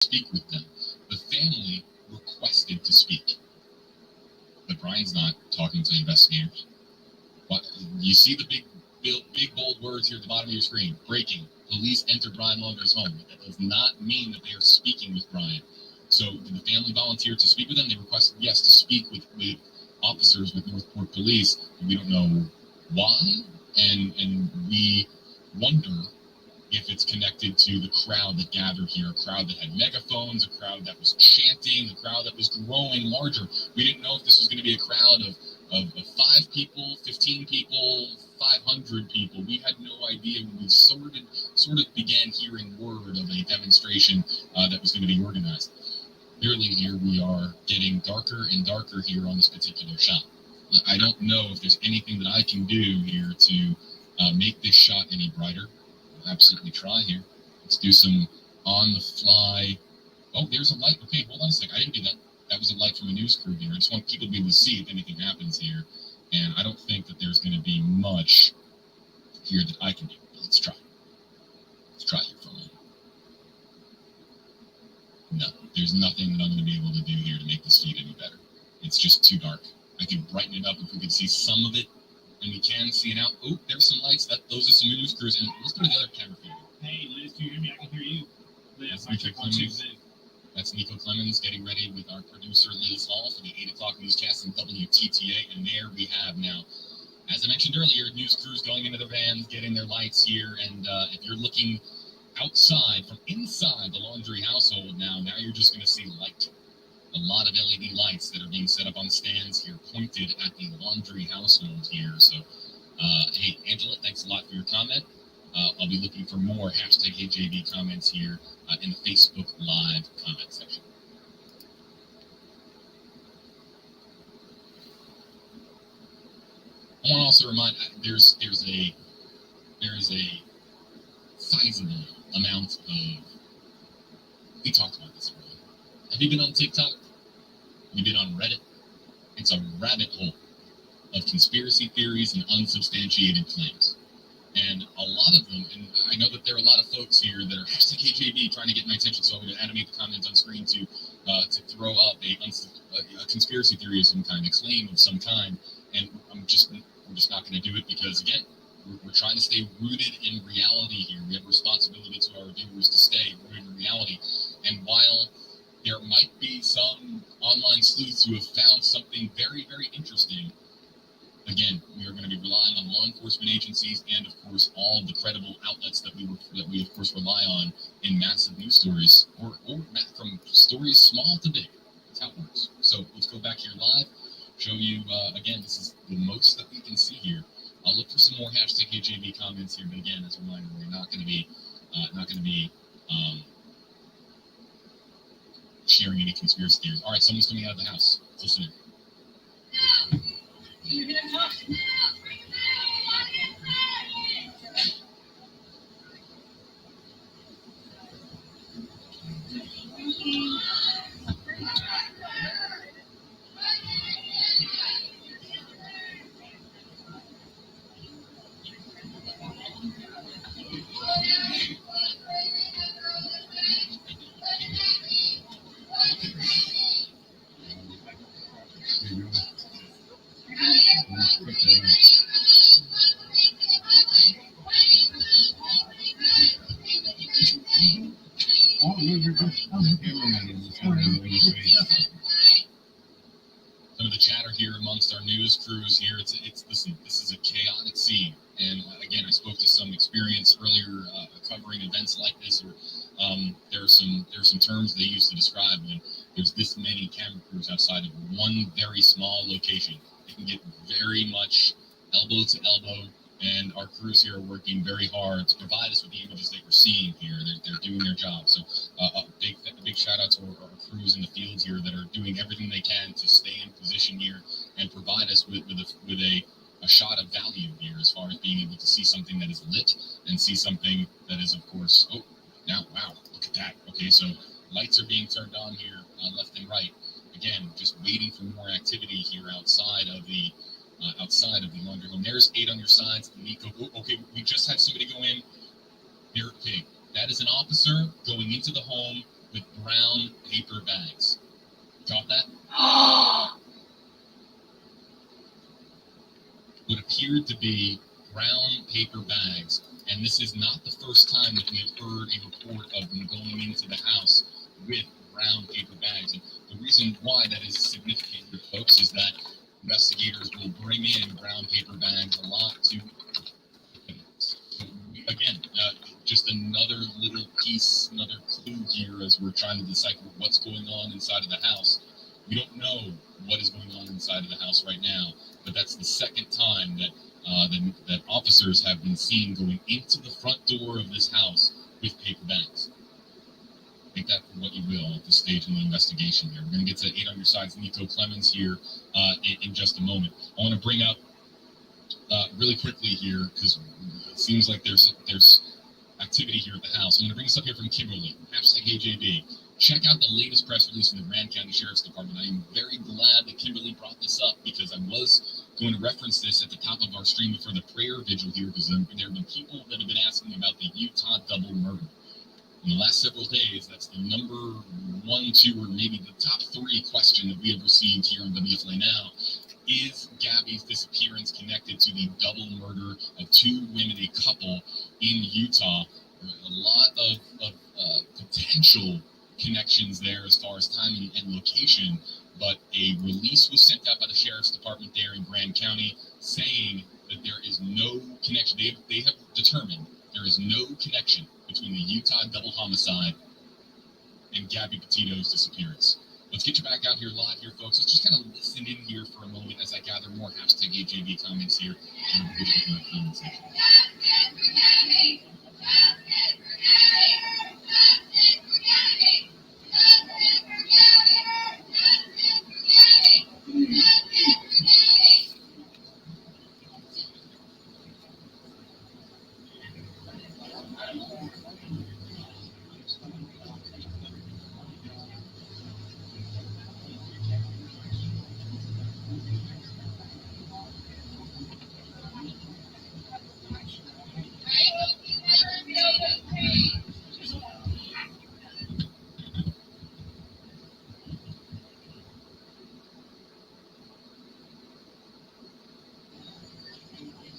speak with them. The family requested to speak, but Brian's not talking to the investigators. What, you see the big bold words here at the bottom of your screen. Breaking. Police enter Brian Laundrie's home. That does not mean that they are speaking with Brian. So did the family volunteer to speak with them? They requested, yes, to speak with officers with Northport Police. We don't know why, and we wonder if it's connected to the crowd that gathered here, a crowd that had megaphones, a crowd that was chanting, a crowd that was growing larger. We didn't know if this was going to be a crowd of 5 people, 15 people, 500 people. We had no idea when we sort of began hearing word of a demonstration that was going to be organized. Clearly here we are getting darker and darker here on this particular shot. I don't know if there's anything that I can do here to make this shot any brighter. We'll absolutely try here. Let's do some on the fly. Oh, there's a light. Okay, hold on a second. I didn't do that. That was a light from a news crew here. I just want people to be able to see if anything happens here. And I don't think that there's going to be much here that I can do. But let's try. Let's try here for a moment. No, there's nothing that I'm going to be able to do here to make this feed any better. It's just too dark. I could brighten it up if we could see some of it. And we can see it out. Oh, there's some lights. Those are some news crews. And let's go to the other camera feed. Hey, Liz, can you hear me? I can hear you. Liz, That's Nico Clemens getting ready with our producer Liz Hall for the 8 o'clock newscast on WTTA. And there we have now, as I mentioned earlier, news crews going into their vans, getting their lights here. And if you're looking outside from inside the Laundrie household now you're just going to see light. A lot of LED lights that are being set up on stands here pointed at the Laundrie household here. So, hey, Angela, thanks a lot for your comment. I'll be looking for more hashtag HJB comments here in the Facebook Live comment section. I want to also remind there is a sizable amount of. We talked about this earlier. Have you been on TikTok? Have you been on Reddit? It's a rabbit hole of conspiracy theories and unsubstantiated claims. And a lot of them, and I know that there are a lot of folks here that are hashtag KJV trying to get my attention, so I'm going to animate the comments on screen to throw up a conspiracy theory of some kind, a claim of some kind, and we're just not going to do it because, again, we're trying to stay rooted in reality here. We have a responsibility to our viewers to stay rooted in reality. And while there might be some online sleuths who have found something very, very interesting, again, we are going to be relying on law enforcement agencies and, of course, all the credible outlets that we of course, rely on in massive news stories, or from stories small to big. That's how it works. So let's go back here live, show you, again, this is the most that we can see here. I'll look for some more hashtag HJV comments here, but again, as a reminder, we're not going to be sharing any conspiracy theories. All right, someone's coming out of the house. Let's listen in. Some of the chatter here amongst our news crews here, listen, this is a chaotic scene. And again, I spoke to some experience earlier covering events like this, or there are some terms they use to describe when there's this many camera crews outside of one very small location. It can get very much elbow to elbow, and our crews here are working very hard to provide us with the images that we're seeing here. They're doing their job. So a big shout out to our crews in the fields here that are doing everything they can to stay in position here and provide us with a shot of value here, as far as being able to see something that is lit and see something that is, of course, wow, look at that. Okay, so lights are being turned on here left and right. Again, just waiting for more activity here outside of the laundry home. There's 8 on your sides. Nico, okay, we just had somebody go in. There, okay, that is an officer going into the home with brown paper bags. Caught that? What appeared to be brown paper bags, and this is not the first time that we have heard a report of them going into the house with brown paper bags. And the reason why that is significant here, folks, is that investigators will bring in brown paper bags a lot to, again, just another little piece, another clue here as we're trying to decipher what's going on inside of the house. We don't know what is going on inside of the house right now, but that's the second time that that officers have been seen going into the front door of this house with paper bags. Take that for what you will at this stage in the investigation here. We're going to get to 8 on Your Side's Nico Clemens here in just a moment. I want to bring up really quickly here, because it seems like there's activity here at the house. I'm going to bring this up here from Kimberly, #AJB. Check out the latest press release from the Grand County Sheriff's Department. I am very glad that Kimberly brought this up, because I was going to reference this at the top of our stream for the prayer vigil here, because there have been people that have been asking about the Utah double murder. In the last several days, that's the number 1, 2, or maybe the top 3 question that we have received here on WFLA Now. Is Gabby's disappearance connected to the double murder of 2 women, a couple in Utah? A lot of potential connections there as far as time and location, but a release was sent out by the Sheriff's Department there in Grand County saying that there is no connection. They have determined there is no connection between the Utah double homicide and Gabby Petito's disappearance. Let's get you back out here live here, folks. Let's just kind of listen in here for a moment as I gather more #AJB comments here in the comment section.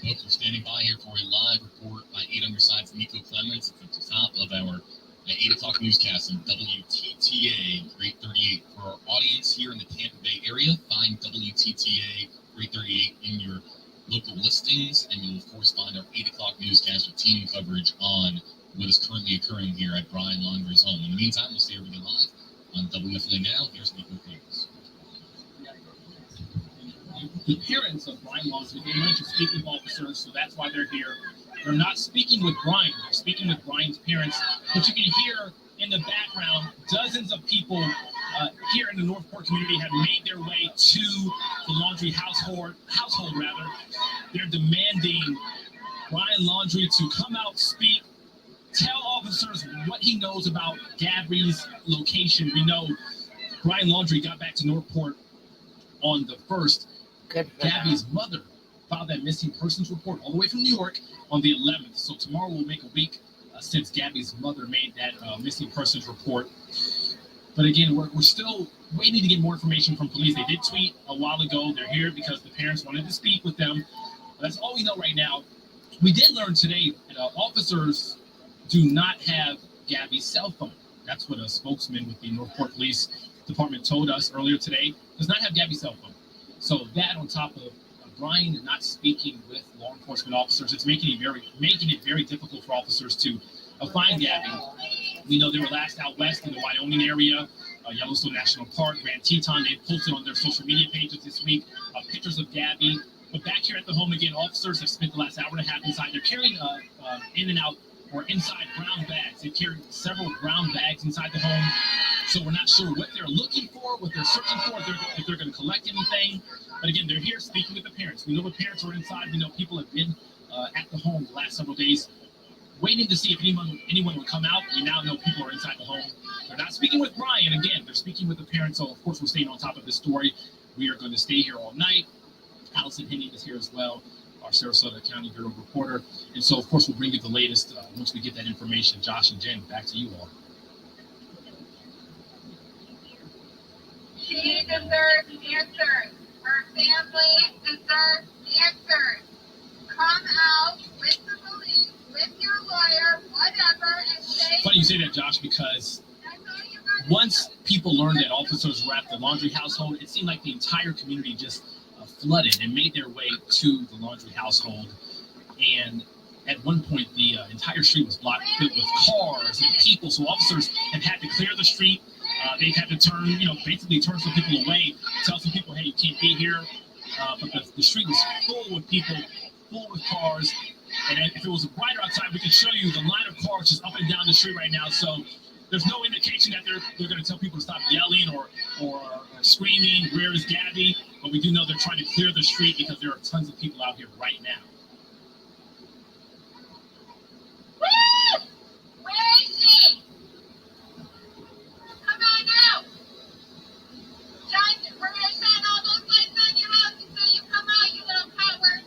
Folks, we're standing by here for a live report by 8 on Your Side's Nico Clemens. It's at the top of our 8 o'clock newscast on WTTA 838. For our audience here in the Tampa Bay area, find WTTA 838 in your local listings, and you'll, of course, find our 8 o'clock newscast with team coverage on what is currently occurring here at BRIAN Laundrie's home. In the meantime, we'll see everything live on WFLA Now. Here's Nico Clemens. The parents of BRIAN Laundrie, they wanted to speak with officers, so that's why they're here. They're not speaking with Brian, they're speaking with Brian's parents. But you can hear in the background, dozens of people here in the Northport community have made their way to the Laundrie household. They're demanding BRIAN Laundrie to come out, speak, tell officers what he knows about Gabby's location. We know BRIAN Laundrie got back to Northport on the 1st. Gabby's mother filed that missing persons report all the way from New York on the 11th. So tomorrow will make a week since Gabby's mother made that missing persons report. But again, we're still waiting to get more information from police. They did tweet a while ago. They're here because the parents wanted to speak with them. That's all we know right now. We did learn today that officers do not have Gabby's cell phone. That's what a spokesman with the Northport Police Department told us earlier today. Does not have Gabby's cell phone. So that, on top of Brian not speaking with law enforcement officers, it's making it very difficult for officers to find Gabby. We know they were last out west in the Wyoming area, Yellowstone National Park, Grand Teton. They posted on their social media pages this week pictures of Gabby. But back here at the home again, officers have spent the last hour and a half inside. They're carrying in and out or inside brown bags. They've carried several brown bags inside the home. So we're not sure what they're looking for, what they're searching for, if they're going to collect anything. But again, they're here speaking with the parents. We know the parents are inside. We know people have been at the home the last several days, waiting to see if anyone would come out. We now know people are inside the home. They're not speaking with Brian. Again, they're speaking with the parents. So, of course, we're staying on top of this story. We are going to stay here all night. Allison Henning is here as well, our Sarasota County Bureau reporter. And so, of course, we'll bring you the latest once we get that information. Josh and Jen, back to you all. She deserves answers. Her family deserves answers. Come out with the police, with your lawyer, whatever, and say. Funny you say that, Josh, because once people learned that officers were at the Laundrie household, it seemed like the entire community just flooded and made their way to the Laundrie household. And at one point, the entire street was blocked, filled with cars and people. So officers have had to clear the street. They've had to turn, basically turn some people away, tell some people, hey, you can't be here. But the street was full with people, full with cars. And if it was brighter outside, we could show you the line of cars just up and down the street right now. So there's no indication that they're going to tell people to stop yelling or screaming, where is Gabby? But we do know they're trying to clear the street because there are tons of people out here right now. Woo! Where is she? Come on out. John, we're going to shine all those lights on your house until you come out, you little coward.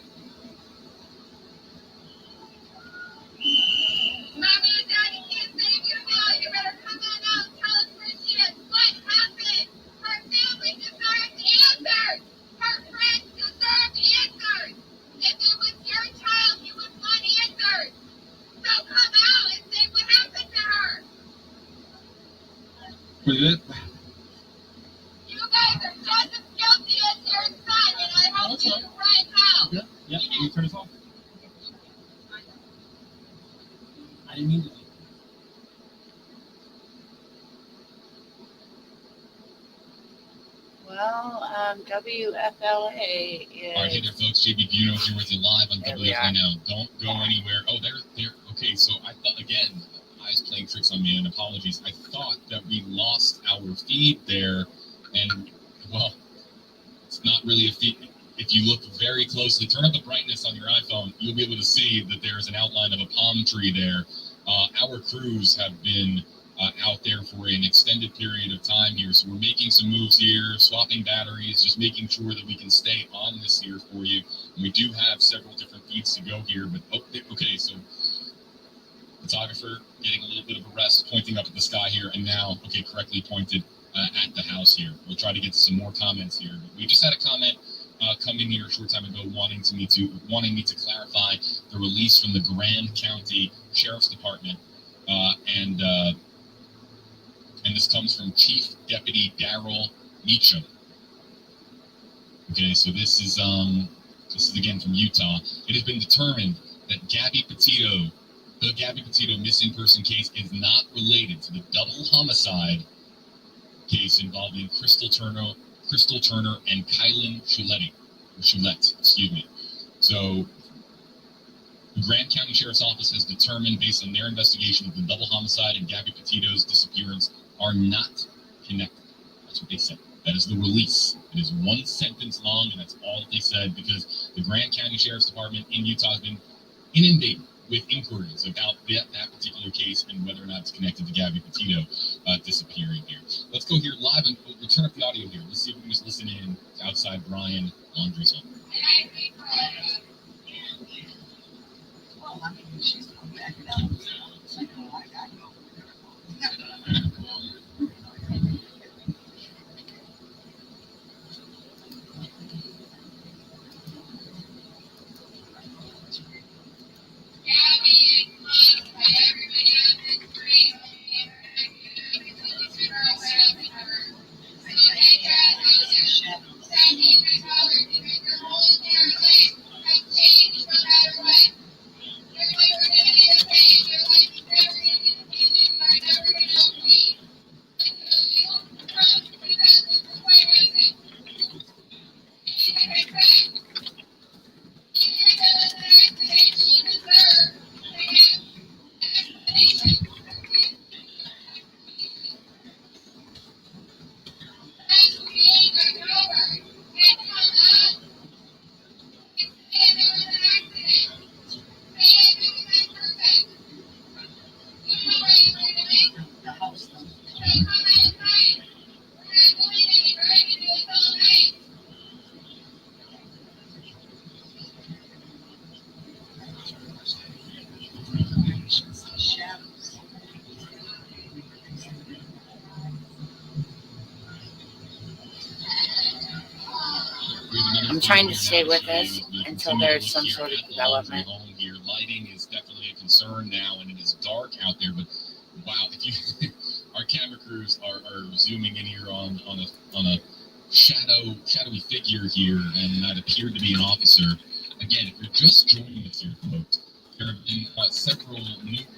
Mommy and Daddy can't save you now. You better come on out and tell us where she is. What happened? Her family deserves answers. Her friends deserve answers. If it was your child, you would want answers. So come out and say what happened to her. Was it? You guys are just as guilty as your son, and I hope you right now. Yeah, can you turn this off? I didn't mean to. Well, WFLA is. All right, hey there, folks. JB Buno here with you live on There we WFLA are. Now. Don't go anywhere. Oh, there. Okay, so I thought, again, eyes playing tricks on me, and apologies. I thought that we lost our feed there, and, well, it's not really a feed. If you look very closely, turn up the brightness on your iPhone, you'll be able to see that there's an outline of a palm tree there. Our crews have been out there for an extended period of time here, so we're making some moves here, swapping batteries, just making sure that we can stay on this here for you. And we do have several different feeds to go here, but okay, so photographer getting a little bit of a rest, pointing up at the sky here, and now, okay, correctly pointed at the house here. We'll try to get some more comments here, but we just had a comment come in here a short time ago wanting me to clarify the release from the Grand County Sheriff's Department, and this comes from Chief Deputy Daryl Meacham. Okay, so this is again from Utah. It has been determined that the Gabby Petito missing person case is not related to the double homicide case involving Crystal Turner and Kylan Choulette, excuse me. So the Grand County Sheriff's Office has determined, based on their investigation, that the double homicide and Gabby Petito's disappearance are not connected. That's what they said. That is the release. It is one sentence long, and that's all that they said, because the Grand County Sheriff's Department in Utah has been inundated with inquiries about that particular case and whether or not it's connected to Gabby Petito disappearing here. Let's go here live, and we'll turn up the audio here. Let's see if we can just listen in to outside BRIAN Laundrie's home. Well, I mean, she's come back down. You know, I got no. I'm trying to stay with this until there's some sort of development. Here. Lighting is definitely a concern now, and it is dark out there. But wow, if you our camera crews are zooming in here on a shadowy figure here, and that appeared to be an officer. Again, if you're just joining us here, folks, there have been several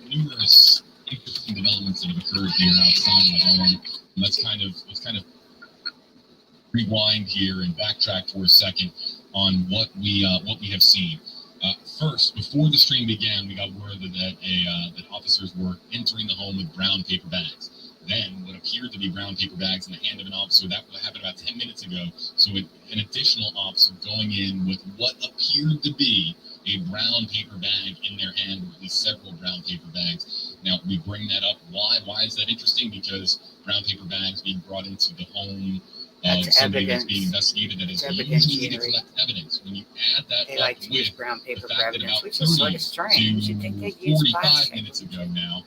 numerous interesting developments that have occurred here outside of the home. And let's kind of rewind here and backtrack for a second on what we have seen. First, before the stream began, we got word that officers were entering the home with brown paper bags. Then, what appeared to be brown paper bags in the hand of an officer, that happened about 10 minutes ago. So, an additional officer going in with what appeared to be a brown paper bag in their hand, or at least several brown paper bags. Now, we bring that up. Why? Why is that interesting? Because brown paper bags being brought into the home of somebody that's being investigated, that is usually to collect evidence. When you add that They up like to use with brown paper the for fact that evidence, about which is sort 30 of strange. You'd think to they'd use 45 plastic. minutes ago now,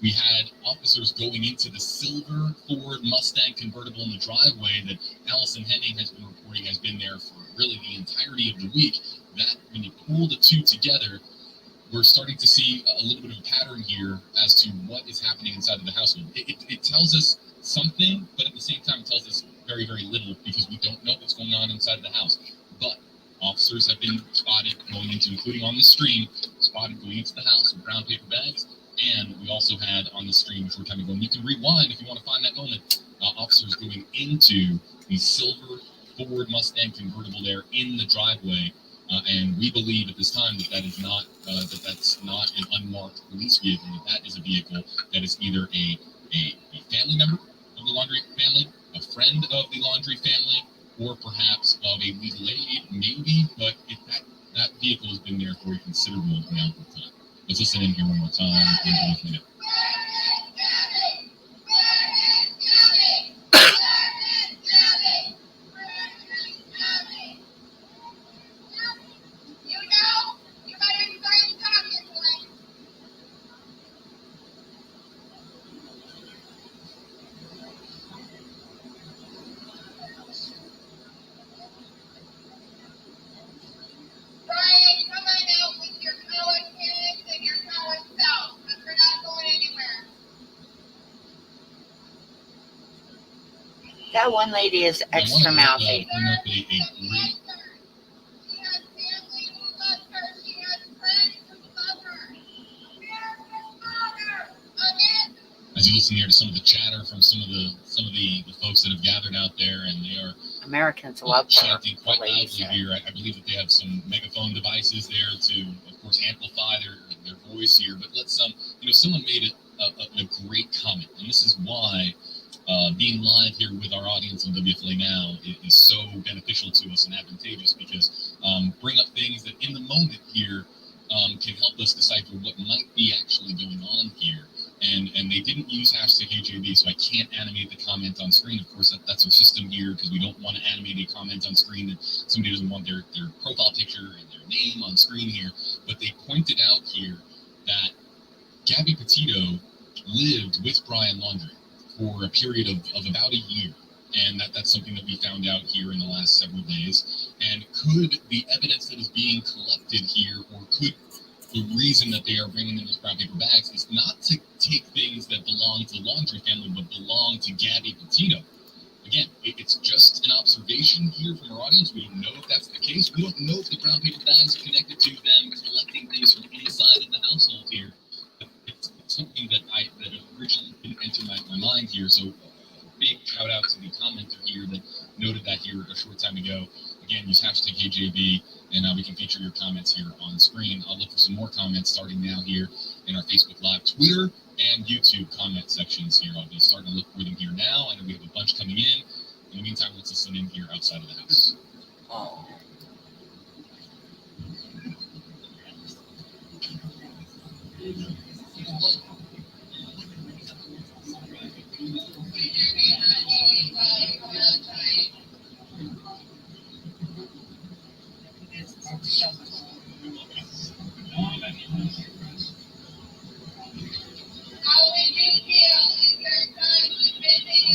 we had officers going into the silver Ford Mustang convertible in the driveway that Allison Henning has been reporting has been there for really the entirety of the week. That, when you pull the two together, we're starting to see a little bit of a pattern here as to what is happening inside of the household. It tells us something, but at the same time, it tells us very, very little because we don't know what's going on inside of the house. But officers have been spotted going into, including on the stream, spotted going into the house with brown paper bags. And we also had on the stream a short time ago, and you can rewind if you want to find that moment, officers going into the silver Ford Mustang convertible there in the driveway. And we believe at this time that is not that's not an unmarked police vehicle. That is a vehicle that is either a family member of the Laundrie family, a friend of the Laundrie family, or perhaps of a legal aid, maybe. But if that vehicle has been there for a considerable amount of time. Let's listen in here one more time and go from there. That one lady is extra mouthy. As you listen here to some of the chatter from some of the folks that have gathered out there, and they are Americans love chanting quite loudly here. I believe that they have some megaphone devices there to, of course, amplify their voice here. But let's someone made a great comment, and this is why being live here with our audience on WFLA Now is so beneficial to us and advantageous, because bring up things that in the moment here can help us decipher what might be actually going on here. And they didn't use hashtag HAB, so I can't animate the comment on screen. Of course, that's our system here, because we don't want to animate a comment on screen that somebody doesn't want their profile picture and their name on screen here. But they pointed out here that Gabby Petito lived with Brian Laundrie for a period of about a year. And that's something that we found out here in the last several days. And could the evidence that is being collected here, or could the reason that they are bringing in those brown paper bags is not to take things that belong to the Laundrie family, but belong to Gabby Petito. Again, it's just an observation here from our audience. We don't know if that's the case. We don't know if the brown paper bags are connected to them collecting things from inside of the household here. But it's something that originally didn't enter my mind here. So big shout out to the commenter here that noted that here a short time ago. Again, use hashtag HJB, and we can feature your comments here on screen. I'll look for some more comments starting now here in our Facebook Live, Twitter, and YouTube comment sections here. I'll be starting to look for them here now, and we have a bunch coming in. In the meantime, let's listen in here outside of the house. Oh.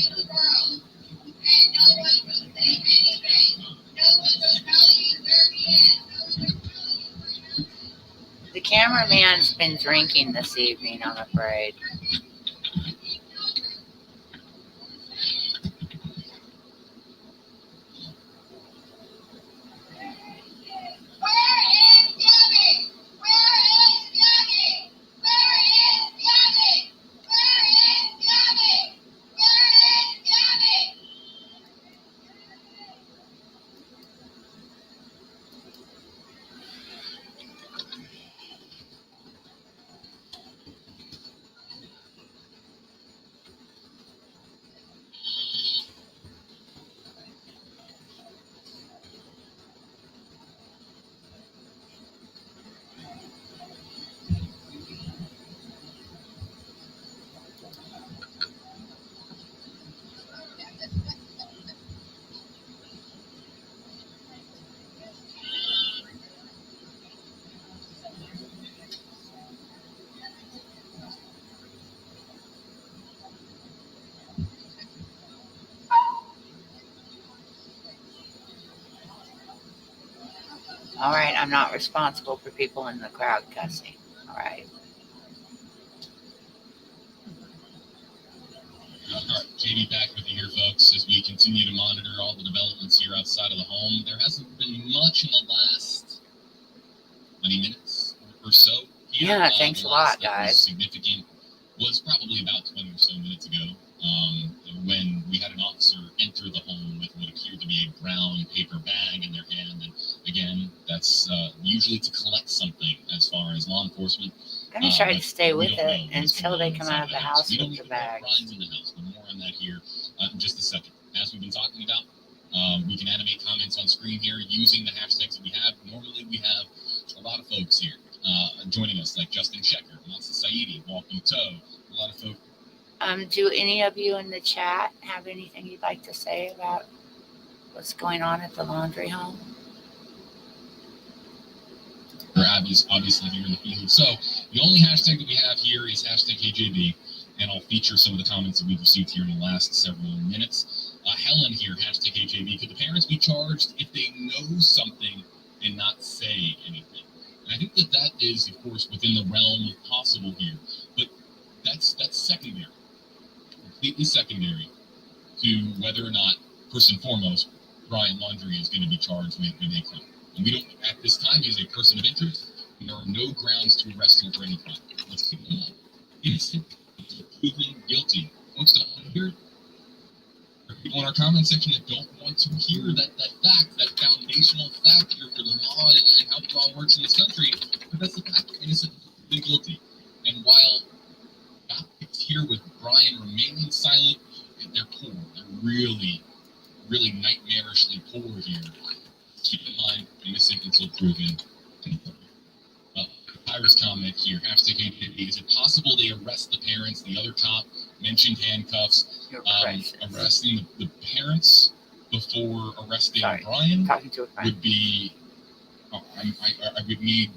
And no one will say anything. No one will tell you The cameraman's been drinking this evening, I'm afraid. All right, I'm not responsible for people in the crowd cussing. All right. All right, Jamie back with you here, folks, as we continue to monitor all the developments here outside of the home. There hasn't been much in the last 20 minutes or so. Here. Yeah, thanks a lot, guys. Was significant was probably about 20 or so minutes ago when we had an officer enter the home with what appeared to be a brown paper bag in their hand. And again, that's usually to collect something as far as law enforcement. I'm going to try to stay with it know until they come out of the house we don't with the even know if bags. Brian's in the house, but more on that here in just a second. As we've been talking about, we can animate comments on screen here using the hashtags that we have. Normally, we have a lot of folks here joining us, like Justin Shecker, Mansa Saidi, Walking Toe, a lot of folks. Do any of you in the chat have anything you'd like to say about what's going on at the laundry home? We're obviously here in the field. So the only hashtag that we have here is hashtag KJB, and I'll feature some of the comments that we've received here in the last several minutes. Helen here, hashtag KJB. Could the parents be charged if they know something and not say anything? And I think that is, of course, within the realm of possible here. But that's secondary, completely secondary to whether or not, first and foremost, Brian Laundrie is going to be charged with a crime. And we don't, at this time, he is a person of interest, and there are no grounds to arrest him for any crime. Let's keep him on. Innocent, proven guilty. Folks don't want to hear it. There are people in our comment section that don't want to hear that fact, that foundational fact here for the law and how the law works in this country. But that's the fact. Innocent, proven guilty. And while it's here with Brian remaining silent, they're poor. They're really, really nightmarishly poor here. Keep in mind, innocent until proven. Iris comment here, hashtag KJB. Is it possible they arrest the parents? The other cop mentioned handcuffs. Arresting the parents before arresting Brian would be, I would need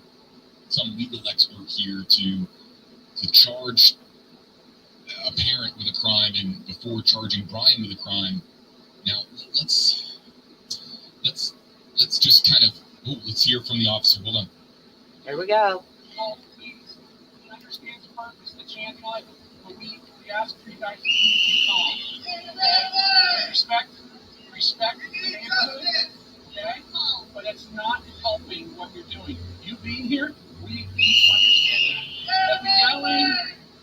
some legal expert here to charge a parent with a crime and before charging Brian with a crime. Now, let's just kind of, let's hear from the officer. Hold on. Here we go. Please, we understand the purpose, the chance life, but we ask for you guys to keep calm. Okay? Respect the neighborhood, okay? But it's not helping what you're doing. You being here, we understand that. The yelling,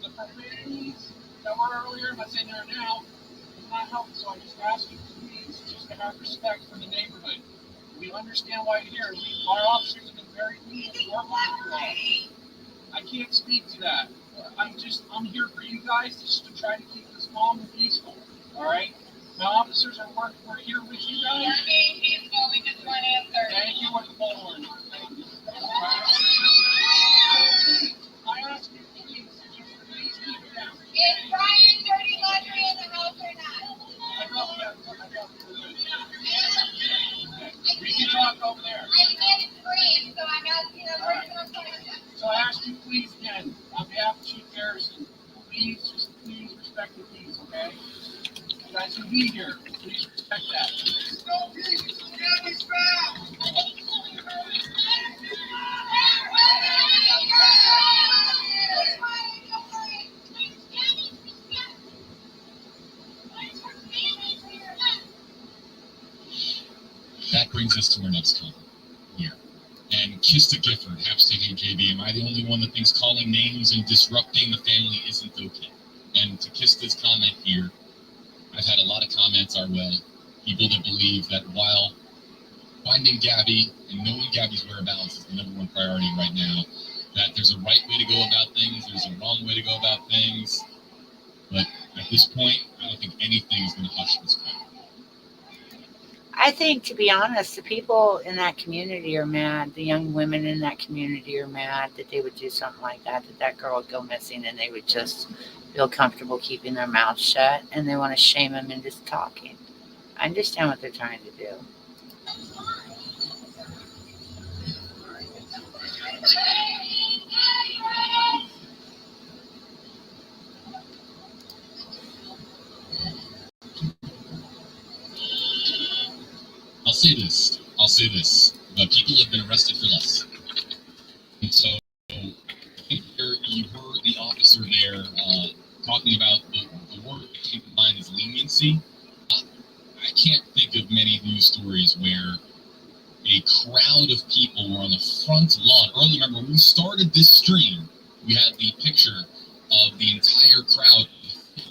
the profanities that were earlier, I'm not saying they're now, is not helping. So I just ask you, please, just to have respect for the neighborhood. We understand why you're here. Our officers have been very lenient to work with you all. I can't speak to that. I'm here for you guys just to try to keep this calm and peaceful. All right? My officers we're here with you guys. We just want answers. Thank you with the bullhorn. Thank you. I ask you, please keep it down. Is Brian dirty laundry in the house or not? I know that. We can talk over there. I can't scream, so I'm asking a personal question. So I ask you, please, again, on behalf of Chief Garrison, please respect the peace, okay? You guys can be here. Please respect that. No peace. Can't be found. brings us to our next comment here. And Kista Gifford, #HeyJB, am I the only one that thinks calling names and disrupting the family isn't okay? And to Kista's comment here, I've had a lot of comments our way. People that believe that while finding Gabby and knowing Gabby's whereabouts is the #1 priority right now, that there's a right way to go about things, there's a wrong way to go about things. But at this point, I don't think anything is going to hush this crowd. I think, to be honest, the people in that community are mad. The young women in that community are mad that they would do something like that, that girl would go missing and they would just feel comfortable keeping their mouths shut, and they want to shame them into talking. I understand what they're trying to do. I'll say this. People have been arrested for less. And so I think you heard the officer there talking about the word that came to mind is leniency. I can't think of many news stories where a crowd of people were on the front lawn. Early, remember, when we started this stream, we had the picture of the entire crowd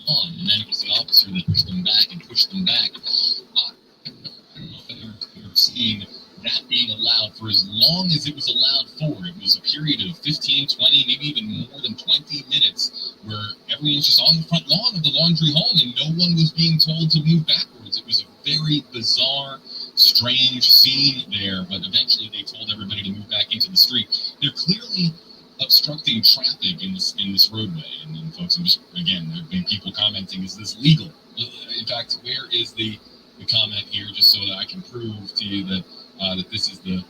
on, and then it was the officer that pushed them back and pushed them back. I don't know if you've ever seen that being allowed for as long as it was allowed for. It was a period of 15, 20, maybe even more than 20 minutes where everyone was just on the front lawn of the laundry home and no one was being told to move backwards. It was a very bizarre, strange scene there, but eventually they told everybody to move back into the street. They're clearly obstructing traffic in this roadway, and then folks, I'm just, again, there have been people commenting, is this legal? In fact, where is the comment here, just so that I can prove to you that that this is the,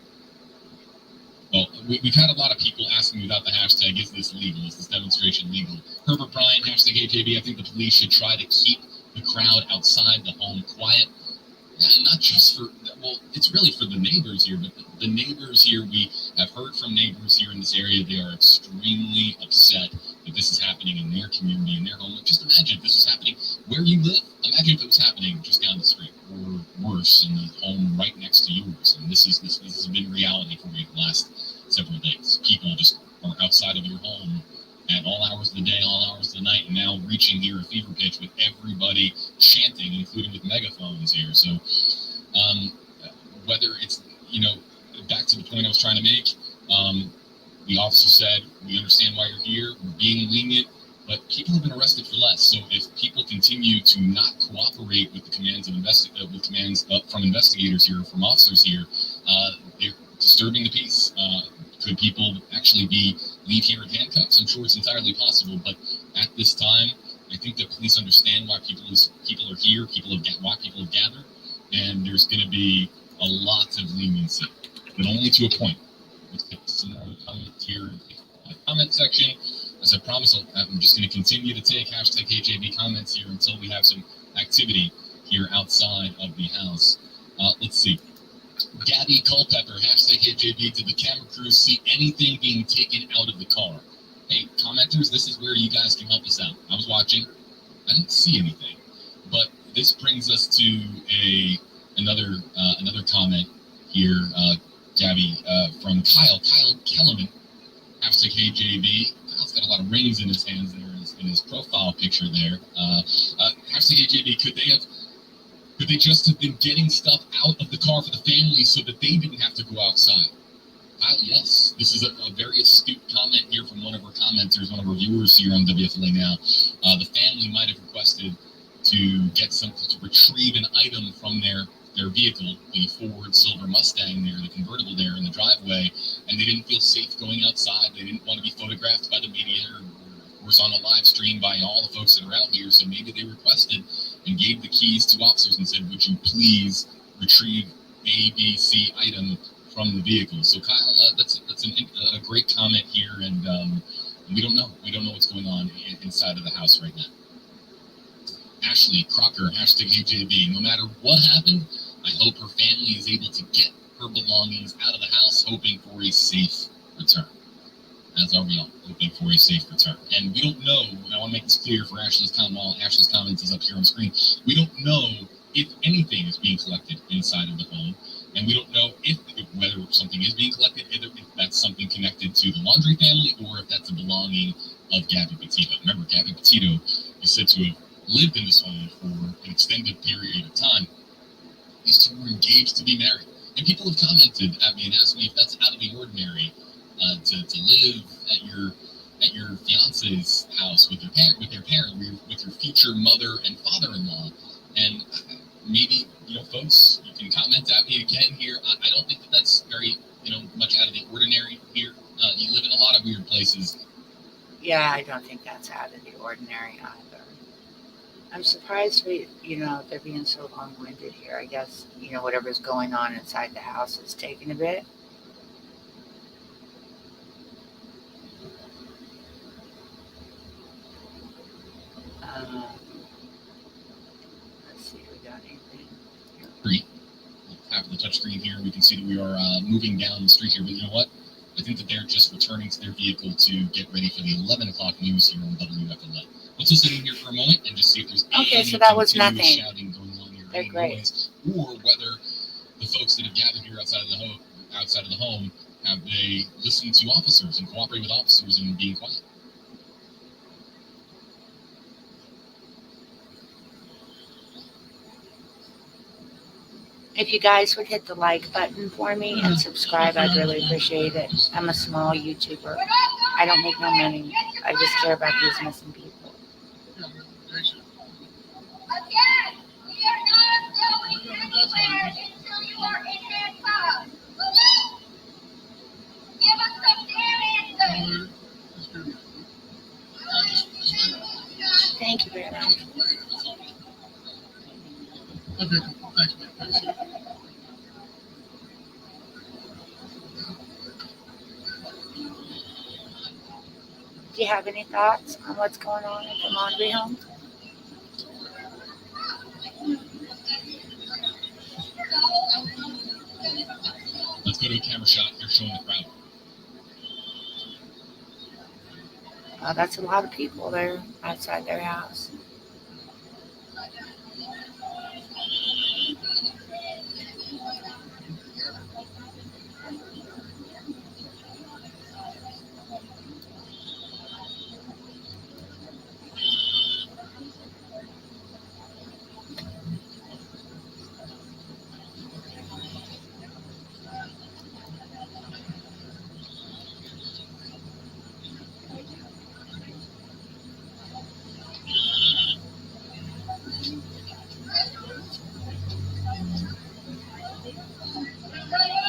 well, we've had a lot of people asking me about the hashtag, is this legal? Is this demonstration legal? Herbert Bryan, #HeyJB, I think the police should try to keep the crowd outside the home quiet. Not just for, well, it's really for the neighbors here, but the neighbors here, we have heard from neighbors here in this area, they are extremely upset that this is happening in their community, in their home. Just imagine if this was happening where you live. Imagine if it was happening just down the street, or worse, in the home right next to yours. And this has been reality for me the last several days. People just are outside of your home at all hours of the day, all hours of the night, and now reaching here a fever pitch with everybody chanting, including with megaphones here. So whether it's, back to the point I was trying to make, the officer said, we understand why you're here, we're being lenient, but people have been arrested for less. So if people continue to not cooperate with the commands of from investigators here, from officers here, they're disturbing the peace. Could people actually leave here in handcuffs? I'm sure it's entirely possible, but at this time, I think that police understand why people are here, why people have gathered, and there's going to be a lot of leniency, but only to a point. Let's get some more comments here in the comment section. As I promised, I'm just going to continue to take #HeyJB comments here until we have some activity here outside of the house. Let's see. Gabby Culpepper, #HeyJB, did the camera crews see anything being taken out of the car? Hey, commenters, this is where you guys can help us out. I was watching. I didn't see anything. But this brings us to another comment here, Gabby, from Kyle Kellerman, #HeyJB. Kyle's got a lot of rings in his hands there in his profile picture there. #HeyJB, could they just have been getting stuff out of the car for the family so that they didn't have to go outside? Kyle, yes. This is a very astute comment here from one of our commenters, one of our viewers here on WFLA Now. The family might have requested to retrieve an item from their vehicle, the Ford Silver Mustang there, the convertible there in the driveway, and they didn't feel safe going outside. They didn't want to be photographed by the media or of course on a live stream by all the folks that are out here, so maybe they requested and gave the keys to officers and said, would you please retrieve A, B, C item from the vehicle? So Kyle, that's a great comment here, and we don't know what's going on inside of the house right now. Ashley Crocker, #HeyJB, no matter what happened, I hope her family is able to get her belongings out of the house, hoping for a safe return. As are we all, hoping for a safe return. And we don't know, and I want to make this clear for Ashley's comment, while Ashley's comment is up here on screen, we don't know if anything is being collected inside of the home. And we don't know if whether something is being collected, either if that's something connected to the Laundrie family or if that's a belonging of Gabby Petito. Remember, Gabby Petito is said to have lived in this home for an extended period of time. These two were engaged to be married. And people have commented at me and asked me if that's out of the ordinary to live at your fiance's house with your parent, with your future mother and father-in-law. And maybe, folks, you can comment at me again here. I don't think that that's very, much out of the ordinary here. You live in a lot of weird places. Yeah, I don't think that's out of the ordinary either. I'm surprised they're being so long-winded here. I guess, whatever's going on inside the house is taking a bit. Let's see if we got anything. Half of the touchscreen here, we can see that we are moving down the street here. But you know what? I think that they're just returning to their vehicle to get ready for the 11 o'clock news here on WFLA. Let's listen in here for a moment and just see if there's any so that was nothing. shouting going on here, They're any great. noise, or whether the folks that have gathered here outside of the home, have they listened to officers and cooperated with officers and being quiet. If you guys would hit the like button for me and subscribe, I'd really appreciate it. I'm a small YouTuber. I don't make no money. I just care about these missing people. Again, we are not going anywhere until you are in handcuffs. Give us some answers. Thank you very much. Okay, thanks, man. Do you have any thoughts on what's going on at the laundry home? Let's go to a camera shot. They're showing the crowd. That's a lot of people there outside their house.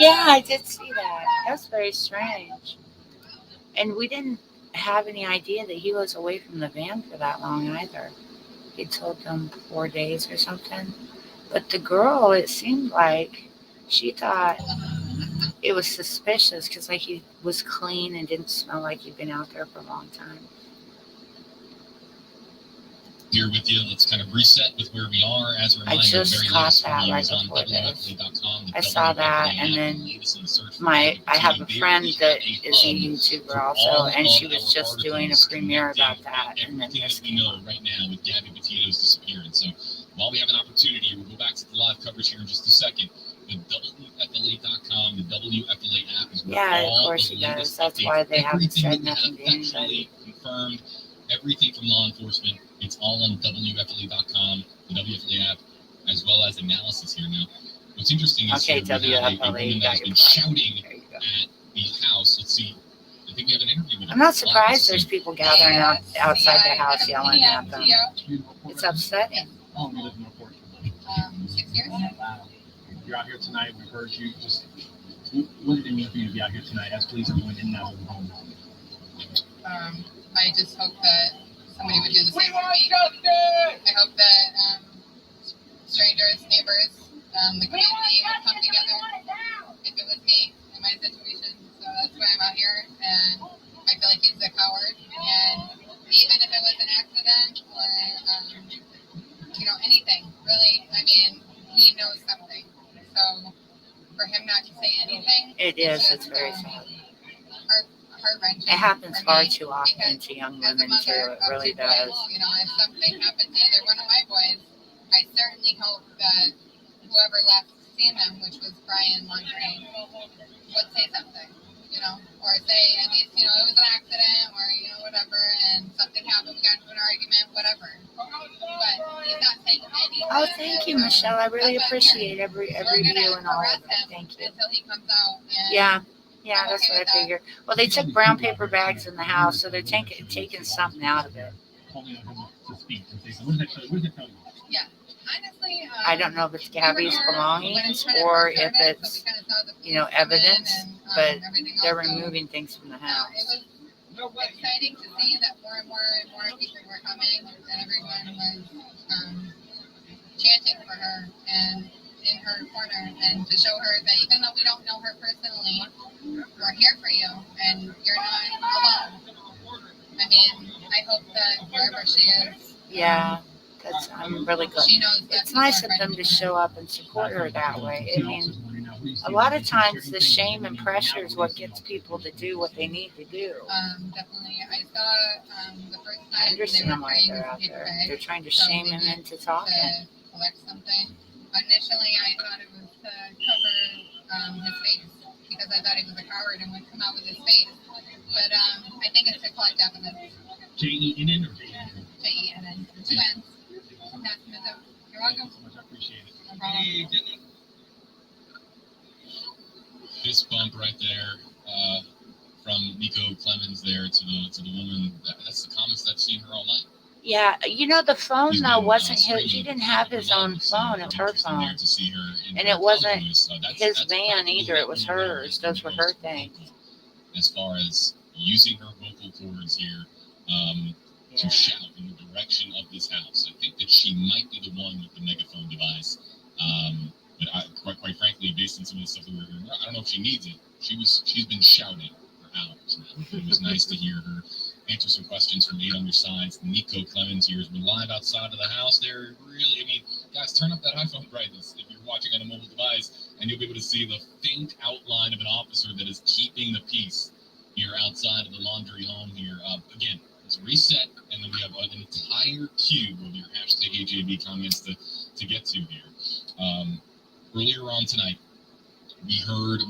Yeah, I did see that. That's very strange. And we didn't have any idea that he was away from the van for that long either. He told them 4 days or something. But the girl, it seemed like she thought it was suspicious because he was clean and didn't smell like he'd been out there for a long time. Here with you, let's kind of reset with where we are. As a reminder, I just very caught latest that review right is on before this. WFLA.com. I saw that, and then I have a friend that is a YouTuber also, and she was just doing a premiere about that. And then everything this that we know right now with Gabby Petito's disappearance. So while we have an opportunity, we'll go back to the live coverage here in just a second. The WFLA.com, the WFLA app is where of course he does. That's why they haven't said nothing to anybody. Confirmed everything from law enforcement. It's all on WFLA.com, the WFLA app, as well as analysis here now. What's interesting is Okay, we have a woman that has been shouting at the house. Let's see. I think we have an interview with her. I'm not surprised there's people gathering outside their house yelling at them. It's upsetting. Oh, we live in North Portland. 6 years. You're out here tonight. We've heard you. Just what did it mean for you to be out here tonight as police are going in and out of the home? I just hope that somebody would do the same for me. I hope that strangers, neighbors, the community would come together if it was me in my situation. So that's why I'm out here, and I feel like he's a coward. And even if it was an accident or anything, really, I mean, he knows something. So for him not to say anything, It's very sad. Heart-wrenching. It happens for far me too often because to young as a women too. mother It of really 2 boys, does. if something happened to either one of my boys, I certainly hope that whoever last seen them, which was Brian Laundrie, would say something, or say at least, it was an accident or, whatever, and something happened, we got into an argument, whatever. But he's not saying anything. Oh, thank you, Michelle. I really That's what I'm appreciate every view and all of it. Thank you. until he comes out. And Yeah, I'm that's okay what with I that. figured. Well, they took brown paper bags in the house, so they're taking something out of it. Calling on him to speak and say something. What does that tell you? Yeah. Honestly, I don't know if it's Gabby's belongings or if it's, evidence, but they're removing things from the It house. was exciting to see that more and more people were coming, and everyone was chanting for her and in her corner, and to show her that even though we don't know her personally, we're here for you, and you're not alone. I mean, I hope that wherever she is, Yeah, I'm really glad. she knows that It's nice of them to show up and support her that way. I mean, a lot of times the shame and pressure is what gets people to do what they need to do. Definitely. I saw the first I time they understand were why praying they're with out paper there. bags. They're trying to So shame they him did into talking. to collect something. Initially, I thought it was to cover his face because I thought he was a coward and would come out with his face. But I think it's to collect evidence. J-E-N-N or J-E-N-N? J-E-N-N. 2 N's. That's Smith. You're welcome. So much. I appreciate it. No problem. Fist bump right there from Nico Clemens there to the woman. That's the comments I've seen her all night. Yeah, the phone He's though been, wasn't his. screaming He didn't have his own so phone. It was her interesting there phone, to see her in and her it wasn't voice. his That's van probably either. It was what Mary hers. has Those been were her most things. as far as using her vocal cords here to shout in the direction of this house. I think that she might be the one with the megaphone device. But quite frankly, based on some of the stuff that we're hearing, I don't know if she needs it. She's been shouting for hours now. It was nice to hear her answer some questions from 8 on your sides. Nico Clemens here has been live outside of the house. They're really, guys, turn up that iPhone brightness if you're watching on a mobile device, and you'll be able to see the faint outline of an officer that is keeping the peace here outside of the laundry home here. Again, it's reset, and then we have an entire queue of your hashtag AJB comments to get to here. Earlier on tonight, we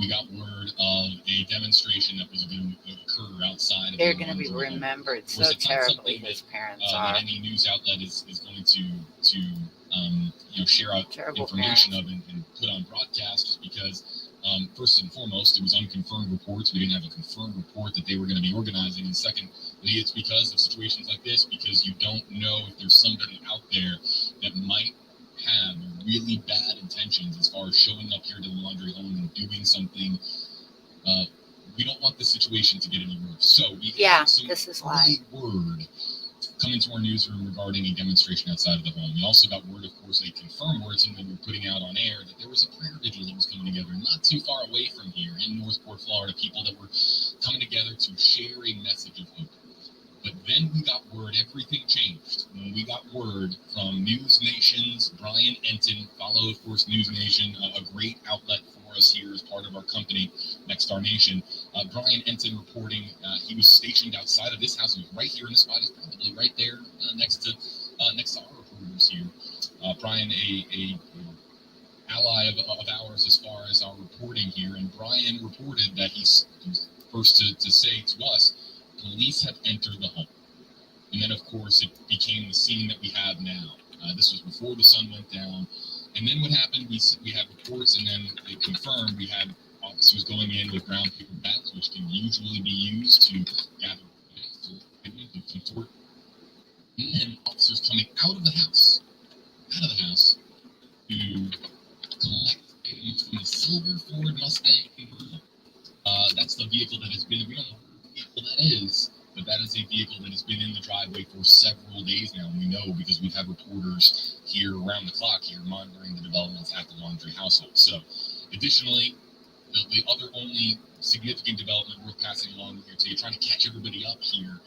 got word of a demonstration that was going to occur outside of They're the going to be laundry home. remembered Of course, so it's not terribly. something His parents that are any news outlet is going to share out terrible information parents. of and put on broadcast, just because first and foremost it was unconfirmed reports. We didn't have a confirmed report that they were going to be organizing, and secondly, it's because of situations like this, because you don't know if there's somebody out there that might have really bad intentions as far as showing up here to the laundry home and doing something. We don't want the situation to get any worse. So we have some this is early word coming to our newsroom regarding a demonstration outside of the home. We also got word, of course, a confirmed word, something we're putting out on air, that there was a prayer vigil that was coming together not too far away from here in Northport, Florida. People that were coming together to share a message of hope. But then we got word, everything changed. When we got word from News Nation's Brian Enton, follow, of course, News Nation, a great outlet for us here as part of our company, Next Star Nation. Brian Enton reporting he was stationed outside of this house. He was right here in the spot. He's probably right there next to our reporters here. Brian, a ally of ours as far as our reporting here. And Brian reported that he's first to say to us, police have entered the home. And then, of course, it became the scene that we have now. This was before the sun went down. And then what happened, we had reports, and then it confirmed we had officers going in with brown paper bags, which can usually be used to gather evidence of some sort. And officers coming out of the house to collect items from the silver Ford Mustang. That's the vehicle that has been, we don't know what vehicle that is, but that is a vehicle that has been in the driveway for several days now. And we know because we've had reporters here around the clock here monitoring the developments at the laundry household. So additionally, the other only significant development worth passing along here today, trying to catch everybody up here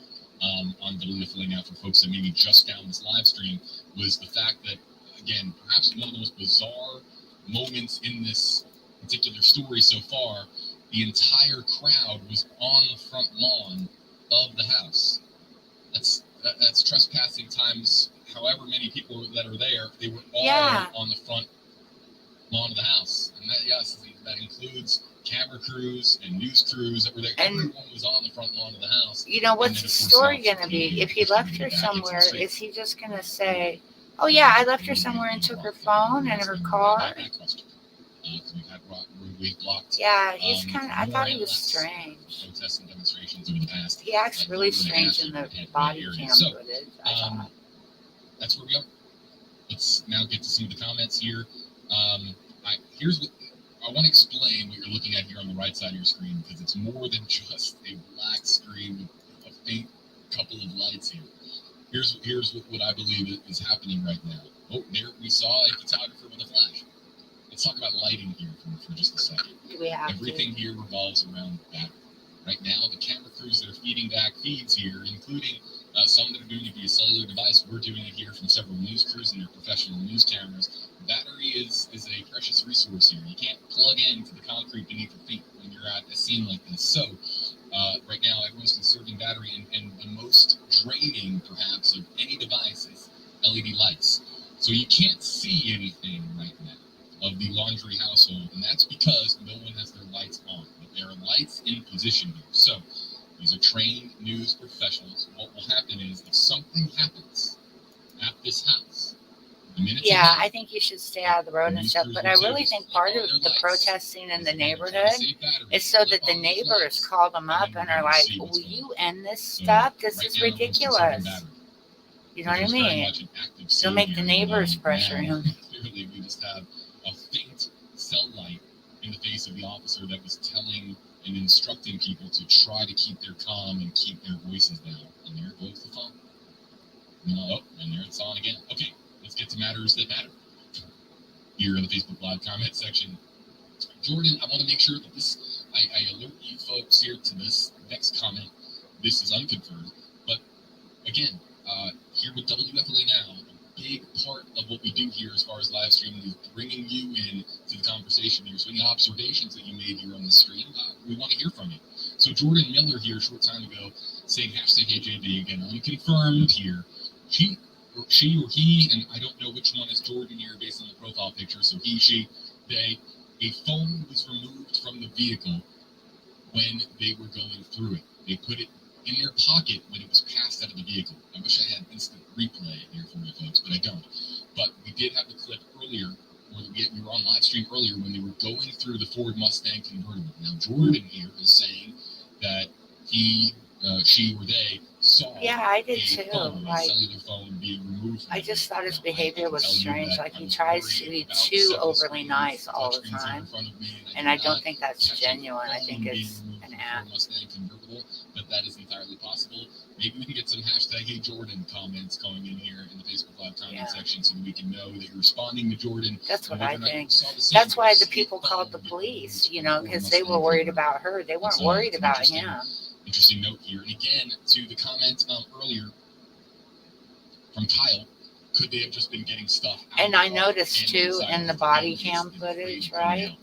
on WFLA now for folks that maybe just down this live stream, was the fact that, again, perhaps one of the most bizarre moments in this particular story so far, the entire crowd was on the front lawn of the house. That's trespassing times however many people that are there. They were all on the front Yes, that includes camera crews and news crews that were there. And- Everyone was on the front lawn of the house. You know, And what's then, the of course, story now going to it's be? TV If he pushing left to her get back into the somewhere, street. is he just going to say, oh, yeah, I left her somewhere and took her phone and her car? That question. We've blocked Yeah, he's kind of, I more thought he and was less strange. protests and demonstrations over the past. He acts really year and a strange half in the in body area. cam So, footage, I thought. That's where we are. Let's now get to some of the comments here. Here's what I want to explain what you're looking at here on the right side of your screen, because it's more than just a black screen with a faint couple of lights here. Here's what I believe is happening right now. Oh, there we saw a photographer with a flash. Let's talk about lighting here for just a second. Do we have Everything here revolves around battery. Right now, the camera crews that are feeding back feeds here, including some that are doing it via cellular device. We're doing it here from several news crews and their professional news cameras. Battery is a precious resource here. You can't plug into the concrete beneath your feet when you're at a scene like this. So right now, everyone's conserving battery, and the most draining, perhaps, of any device is LED lights. So you can't see anything right now of the laundry household, and that's because no one has their lights on. But there are lights in position here. So these are trained news professionals. What will happen is, if something happens at this house, the minute Yeah, I think you should stay out of the road and news stuff. crews But will I too. really Just think flip part on of their the lights. protesting in the They're trying to neighborhood save battery. is so that Flip the on those neighbors lights, call them and up then and we're are gonna like, see what's will going you on. end this So, stuff? This right is now, everyone's conserving ridiculous. battery. You know what I There's very mean? much an active Don't scene make the here neighbors going pressure on now. him. Clearly, we just have a faint cell light in the face of the officer that was telling and instructing people to try to keep their calm and keep their voices down. And there goes the phone. Oh, and there it's on again. Okay, let's get to matters that matter. Here in the Facebook Live comment section, Jordan, I want to make sure that this, I alert you folks here to this next comment. This is unconfirmed, but again, here with WFLA Now, a big part of what we do here as far as live streaming is bringing you in to the conversation here. So any observations that you made here on the stream, we want to hear from you. So Jordan Miller here a short time ago saying #HJD, again, unconfirmed here. She or he, and I don't know which one is Jordan here based on the profile picture, so he, she, they, a phone was removed from the vehicle when they were going through it. They put it in their pocket when it was passed out of the vehicle. I wish I had instant replay here for you folks, but I don't. But we did have the clip earlier, or we were on live stream earlier when they were going through the Ford Mustang convertible. Now Jordan here is saying that he, she, or they saw Yeah, I did a too. phone, a Like, cellular phone being removed. From I it. just thought his Now, behavior can was tell you strange. that Like, I he was tries worried to be about too several overly screens, nice all the touchscreens in time. front of me, And I did don't not think that's catch a genuine. I phone think being it's removed an from act. Ford Mustang convertible, but that is entirely possible. Maybe we can get some #HeyJordan comments going in here in the Facebook Live comment Yeah. section so that we can know that you're responding to Jordan. That's what and I whether or not think. you saw the same That's why the same people phone called the get police, removed you from know, Ford because they Mustang were worried convertible. about her. They weren't It's, worried it's an about him. interesting note here. And again, to the comment earlier from Kyle, could they have just been getting stuff out And of I the car noticed and too inside in the of body and cam it's afraid footage, of coming right, out?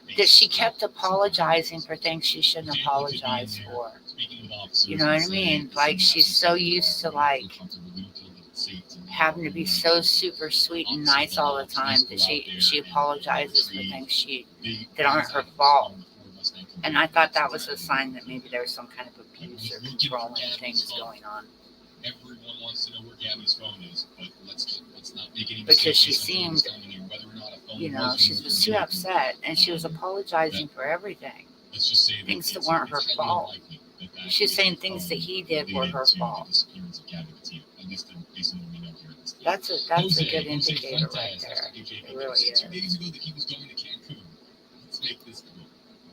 They that she stopped kept some apologizing violence. for things she shouldn't Daniel could be in apologize there for. speaking with officers You know what I and saying, mean? "Listen, Like, we have she's some so stuff in the used car. to, We don't like, feel comfortable. We don't feel that it's safe to leave having to our be home." so super sweet and Officer nice all the involved, time police that go out she there and apologizes for retrieve things the that aren't her items fault. from the Ford Mustang And I convertible. thought It's that was a entirely sign that legal. maybe there was some kind of abuse or Everyone's looking for controlling Gabby's things phone. going on. Everyone wants to know where Gabby's phone is, but let's not make any Because mistakes she based on what seemed, was telling you, whether or not a phone you know, was she removed was from too the vehicle. upset and she was apologizing for everything. Let's just say that Things that it's weren't her highly fault. unlikely that She's is saying the things phone that he did were related her to the fault. disappearance of Gabby Petito, at least based on what we know here at this point. That's a good Jose indicator right Fuentes, there. HJP, It really said is. 2 days ago that he was going to Cancun. Let's make this clear.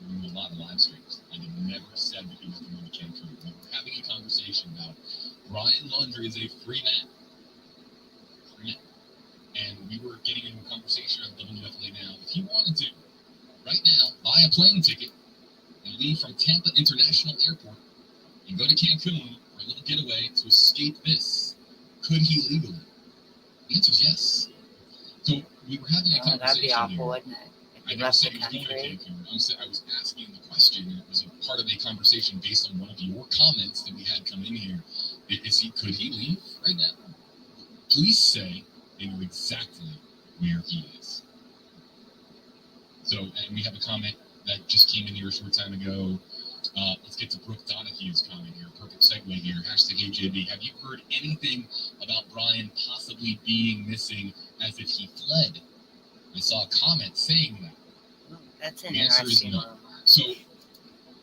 We do a lot of live streams. I never said that he was going to Cancun. We were having a conversation about Brian Laundrie is a free man. Free man. And we were getting into a conversation on WFLA Now. If he wanted to, right now, buy a plane ticket and leave from Tampa International Airport and go to Cancun for a little getaway to escape this, could he legally? The answer is yes. So we were having a Oh, that'd be conversation awful, here. wouldn't it? If I he never left the said he was going to country. Cancun. I was asking the question, and it was a part of a conversation based on one of your comments that we had come in here. Could he leave right now? Police say they know exactly where he is. So, and we have a comment that just came in here a short time ago. Let's get to Brooke Donahue's comment here. Perfect segue here. Hashtag AJB. Have you heard anything about Brian possibly being missing as if he fled? I saw a comment saying that. That's an The answer is interesting no. one. So,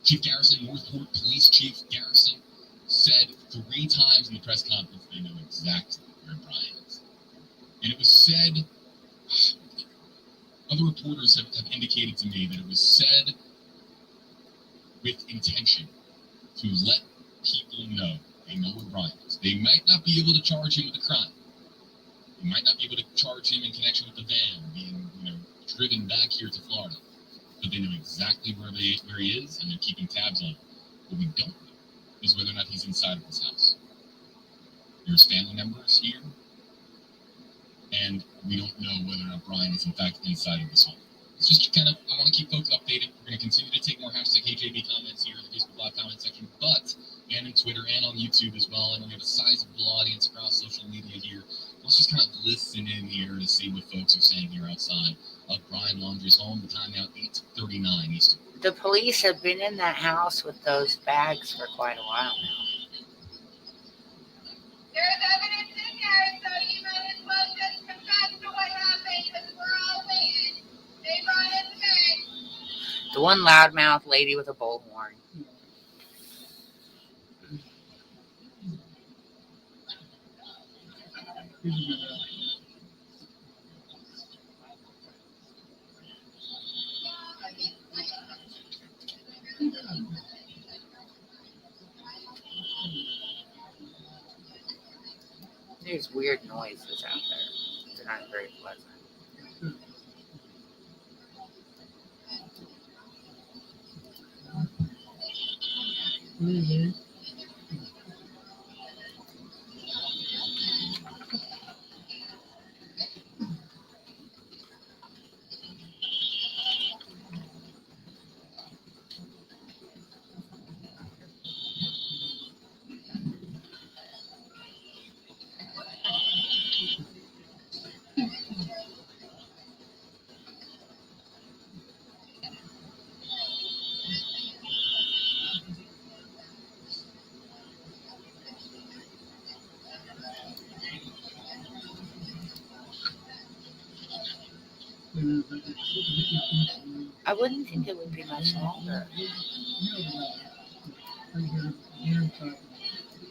Chief Garrison, Northport Police Chief Garrison, said 3 times in the press conference they know exactly where Brian is. And it was said, other reporters have indicated to me that it was said with intention to let people know they know where Brian is. They might not be able to charge him with a crime. They might not be able to charge him in connection with the van being, driven back here to Florida. But they know exactly where he is, and they're keeping tabs on him. What we don't know is whether or not he's inside of this house. There's family members here, and we don't know whether or not Brian is in fact inside of this home. It's just I want to keep folks updated. We're going to continue to take more hashtag HAB comments here in the Facebook Live comment section, and in Twitter and on YouTube as well. And we have a sizable audience across social media here. Let's just kind of listen in here to see what folks are saying here outside of Brian Laundrie's home. The time now 8:39 Eastern. The police have been in that house with those bags for quite a while now. There's evidence in there, so you might as well just confess to what happened, because we're all waiting. They brought us back. The one loudmouth lady with a bullhorn. There's weird noises out there. They're not very pleasant. Mm-hmm. I wouldn't think it would be much longer.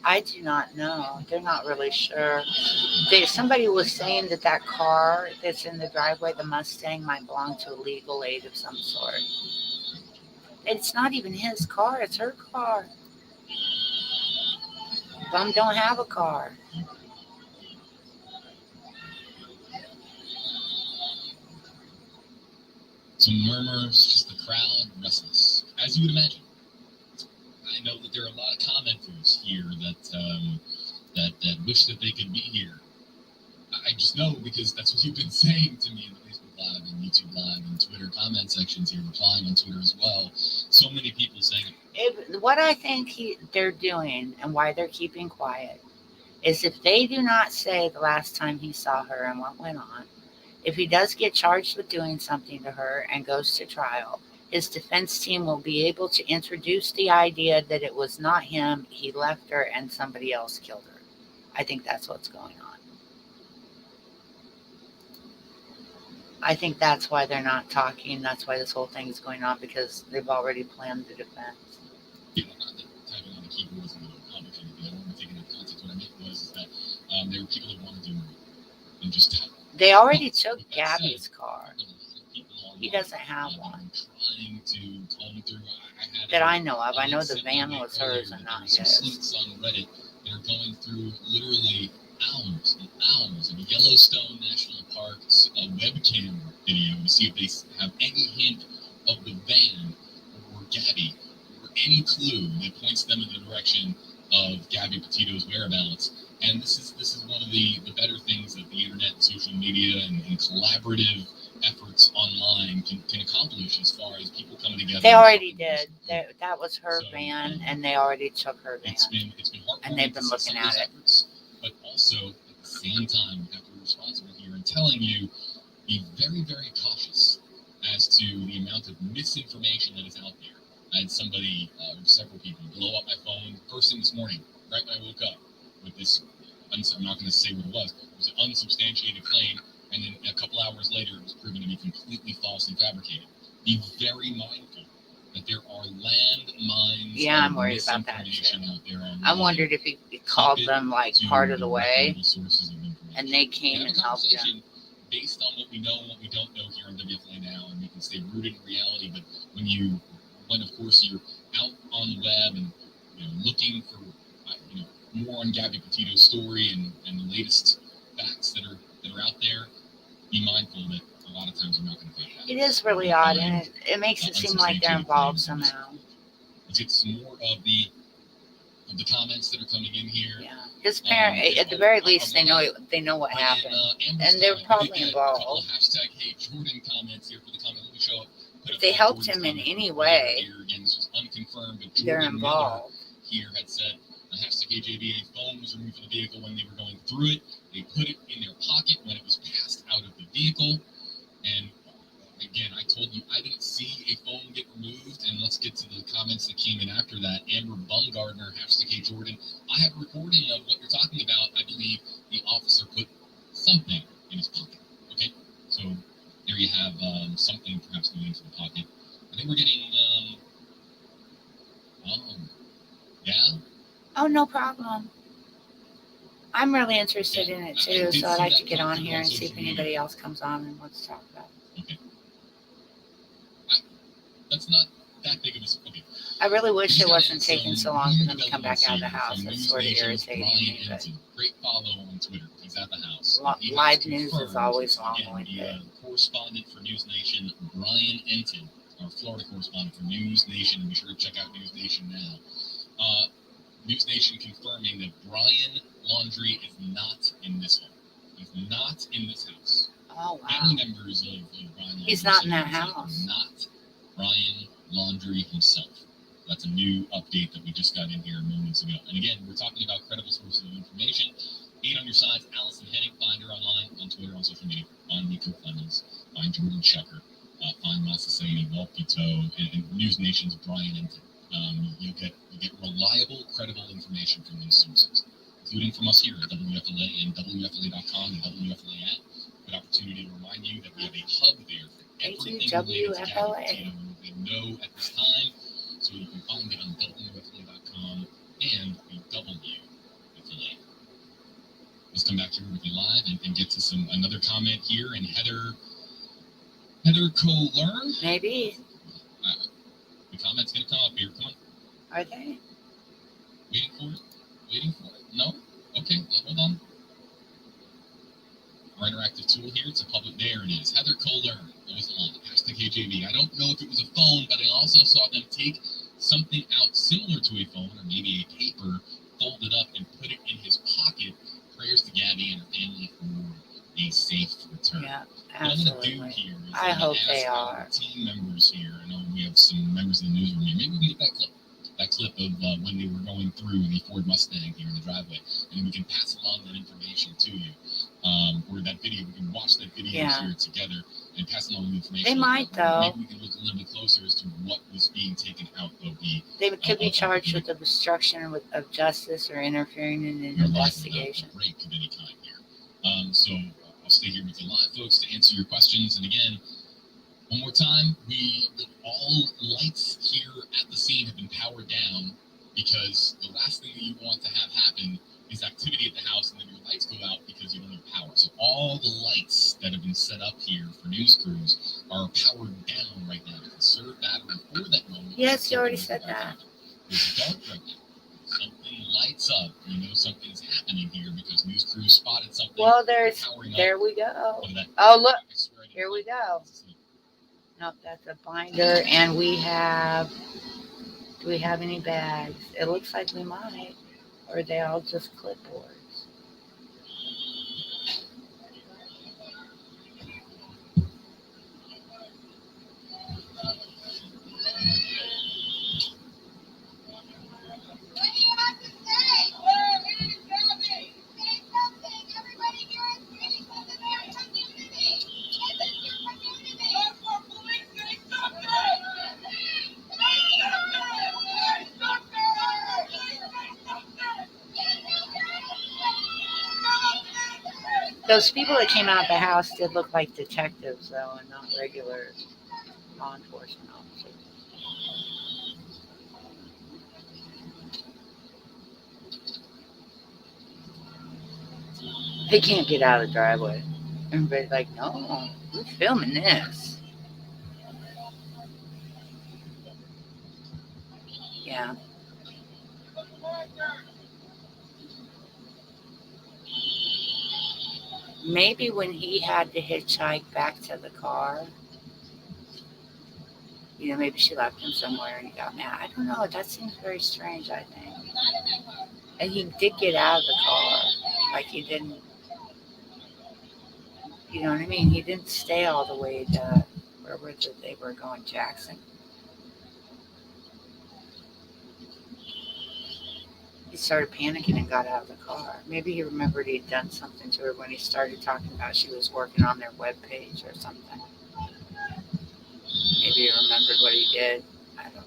I do not know. They're not really sure. Somebody was saying that car that's in the driveway, the Mustang, might belong to a legal aid of some sort. It's not even his car. It's her car. Bum don't have a car. Some murmurs, just the crowd restless, as you would imagine. I know that there are a lot of commenters here that wish that they could be here. I just know because that's what you've been saying to me in the Facebook Live and YouTube Live and Twitter comment sections here, replying on Twitter as well. So many people saying What I think they're doing and why they're keeping quiet is if they do not say the last time he saw her and what went on, if he does get charged with doing something to her and goes to trial, his defense team will be able to introduce the idea that it was not him, he left her, and somebody else killed her. I think that's what's going on. I think that's why they're not talking. That's why this whole thing is going on, because they've already planned the defense. Yeah, not that typing on the keyboard was a little complicated, but I don't want to take it out of context. What I meant was that there were people that wanted to move and just tap. They already took Gabby's car. He doesn't have one. Trying to comb through. That I know of. I know the van was hers and not his. Sleuths on Reddit that are going through literally hours and hours of Yellowstone National Park's webcam video to see if they have any hint of the van or Gabby or any clue that points them in the direction of Gabby Petito's whereabouts. And this is one of the better things that the internet and social media and collaborative efforts online can accomplish as far as people coming together. They already did. That was her van, and they already took her van. It's been and they've been looking at it. Efforts, but also at the same time, we have to be responsible here and telling you, be very, very cautious as to the amount of misinformation that is out there. I had somebody, several people, blow up my phone first thing this morning, right when I woke up, with this, I'm not going to say what it was an unsubstantiated claim, and then a couple hours later it was proven to be completely false and fabricated. Be very mindful that there are landmines Yeah, I'm of worried about that misinformation too. out there online. I wondered if he called Keep it them like to part of the way, reputable sources of information. and they came Have and a helped him. conversation based on what we know and what we don't know here on WFLA now, and we can stay rooted in reality. But when of course you're out on the web and looking for more on Gabby Petito's story and the latest facts that are out there, be mindful that a lot of times you're not going to find that. It is really odd, and it makes it seem like they're involved somehow. Let's get some more of the comments that are coming in here. Yeah, his parent, at the very least, they know what happened, and they're probably involved. A couple of hashtag Hey Jordan comments here for the comment. Let me show up. If they helped him in any way, again, this was unconfirmed, but they're Jordan involved. Miller here had said hashtag KJVA phone was removed from the vehicle when they were going through it. They put it in their pocket when it was passed out of the vehicle. And again, I told you I didn't see a phone get removed. And let's get to the comments that came in after that. Amber Bumgardner, hashtag Hey Jordan. I have a recording of what you're talking about. I believe the officer put something in his pocket. Okay, so there you have something perhaps going into the pocket. I think we're getting yeah. Oh, no problem. I'm really interested in it too, so I'd like to get on here and see if anybody else comes on and wants to talk about it. Okay. That's not that big of a... Okay. I really wish it wasn't taking so long for them to come back out of the house. It's sort of irritating me. But great follow on Twitter. He's at the house. Live news is always long-winded. Correspondent for News Nation, Brian Enton, our Florida correspondent for News Nation. And be sure to check out News Nation now. News Nation confirming that Brian Laundrie is not in this home. He's not in this house. Oh, wow. Family members of Brian Laundrie. He's not in that house. Not Brian Laundrie himself. That's a new update that we just got in here moments ago. And again, we're talking about credible sources of information. 8 on your sides. Allison Henning, find her online, on Twitter, on social media. Find Nico Clemens. Find Jordan Shecker. Find Masasani, Walpito, and News Nation's Brian Enton. You get reliable, credible information from these sources, including from us here at WFLA and WFLA.com and WFLA app. Good opportunity to remind you that we have a hub there for everything related to Gabby we know at this time, so you can find it on WFLA.com and the WFLA. Let's come back here with you live and get to another comment here. And Heather Kohler. Maybe. The comment's going to come up here. Come on. Are they? Waiting for it? No? Okay, hold on. Our interactive tool here, it's a public, there it is. Heather Kohler, that was the line, hashtag KJV. I don't know if it was a phone, but I also saw them take something out similar to a phone, or maybe a paper, fold it up and put it in his pocket. Prayers to Gabby and her family for a safe return. Yeah, absolutely. What I'm absolutely. going to do here is I hope they are. Our team members here, I know we have some members of the newsroom here. Maybe we can get that clip of when they were going through the Ford Mustang here in the driveway, and we can pass along that information to you. Or that video, we can watch that video here together and pass along the information. They might, though. Maybe we can look a little bit closer as to what was being taken out of the... They could be charged with obstruction of justice or interfering in an investigation. A break of any kind here. So I'll stay here with you live, folks, to answer your questions. And again, one more time, all lights here at the scene have been powered down, because the last thing that you want to have happen is activity at the house and then your lights go out because you don't have power. So all the lights that have been set up here for news crews are powered down right now to conserve battery for that moment. Yes, you already said that. It's dark right now. Something lights up. You know something's happening here because news crews spotted something. Well, there we go. Oh, look. Here we go. Nope, that's a binder. And do we have any bags? It looks like we might. Or are they all just clipboards? Those people that came out the house did look like detectives, though, and not regular law enforcement officers. They can't get out of the driveway. Everybody's like, no, we're filming this. Yeah. Maybe when he had to hitchhike back to the car, maybe she left him somewhere and he got mad. I don't know. That seems very strange, I think. And he did get out of the car. Like he didn't, you know what I mean? He didn't stay all the way to wherever they were going, Jackson. He started panicking and got out of the car. Maybe he remembered he'd done something to her when he started talking about she was working on their webpage or something. Maybe he remembered what he did. I don't know.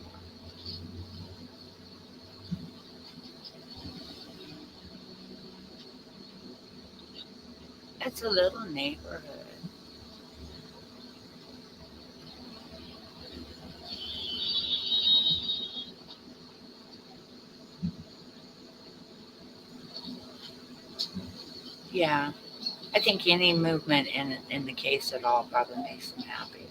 It's a little neighborhood. Yeah. I think any movement in the case at all probably makes them happy.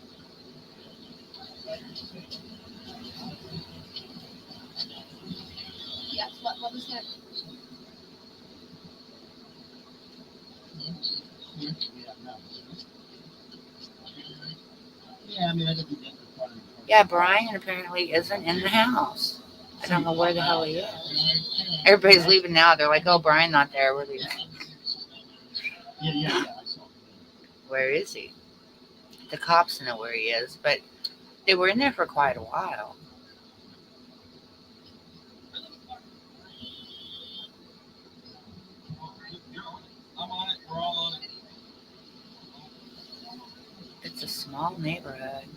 Yes, what was that? Yeah, I mean, I just think that's Yeah, Brian apparently isn't in the house. I don't know where the hell he is. Everybody's leaving now. They're like, oh, Brian's not there. We're leaving. Yeah, I saw. Where is he? The cops know where he is, but they were in there for quite a while. I'm on it. We're all on it. It's a small neighborhood.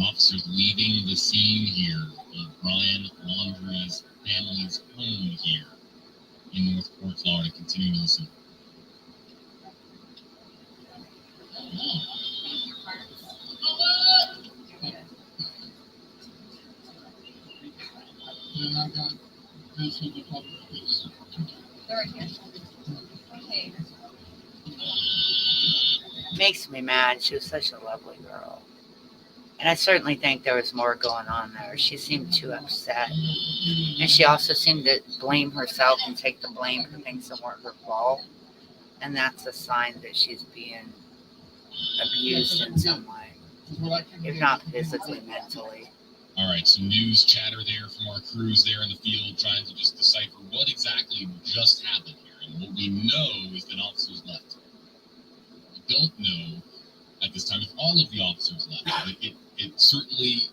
Officers leaving the scene here of BRIAN Laundrie's family's home here in Northport, Florida. Continue to listen. They're right here. Okay. Makes me mad. She was such a lovely girl. And I certainly think there was more going on there. She seemed too upset. And she also seemed to blame herself and take the blame for things that weren't her fault. And that's a sign that she's being abused in some way, if not physically, mentally. All right, some news chatter there from our crews there in the field trying to just decipher what exactly just happened here. And what we know is that officers left. We don't know at this time if all of the officers left. But it certainly,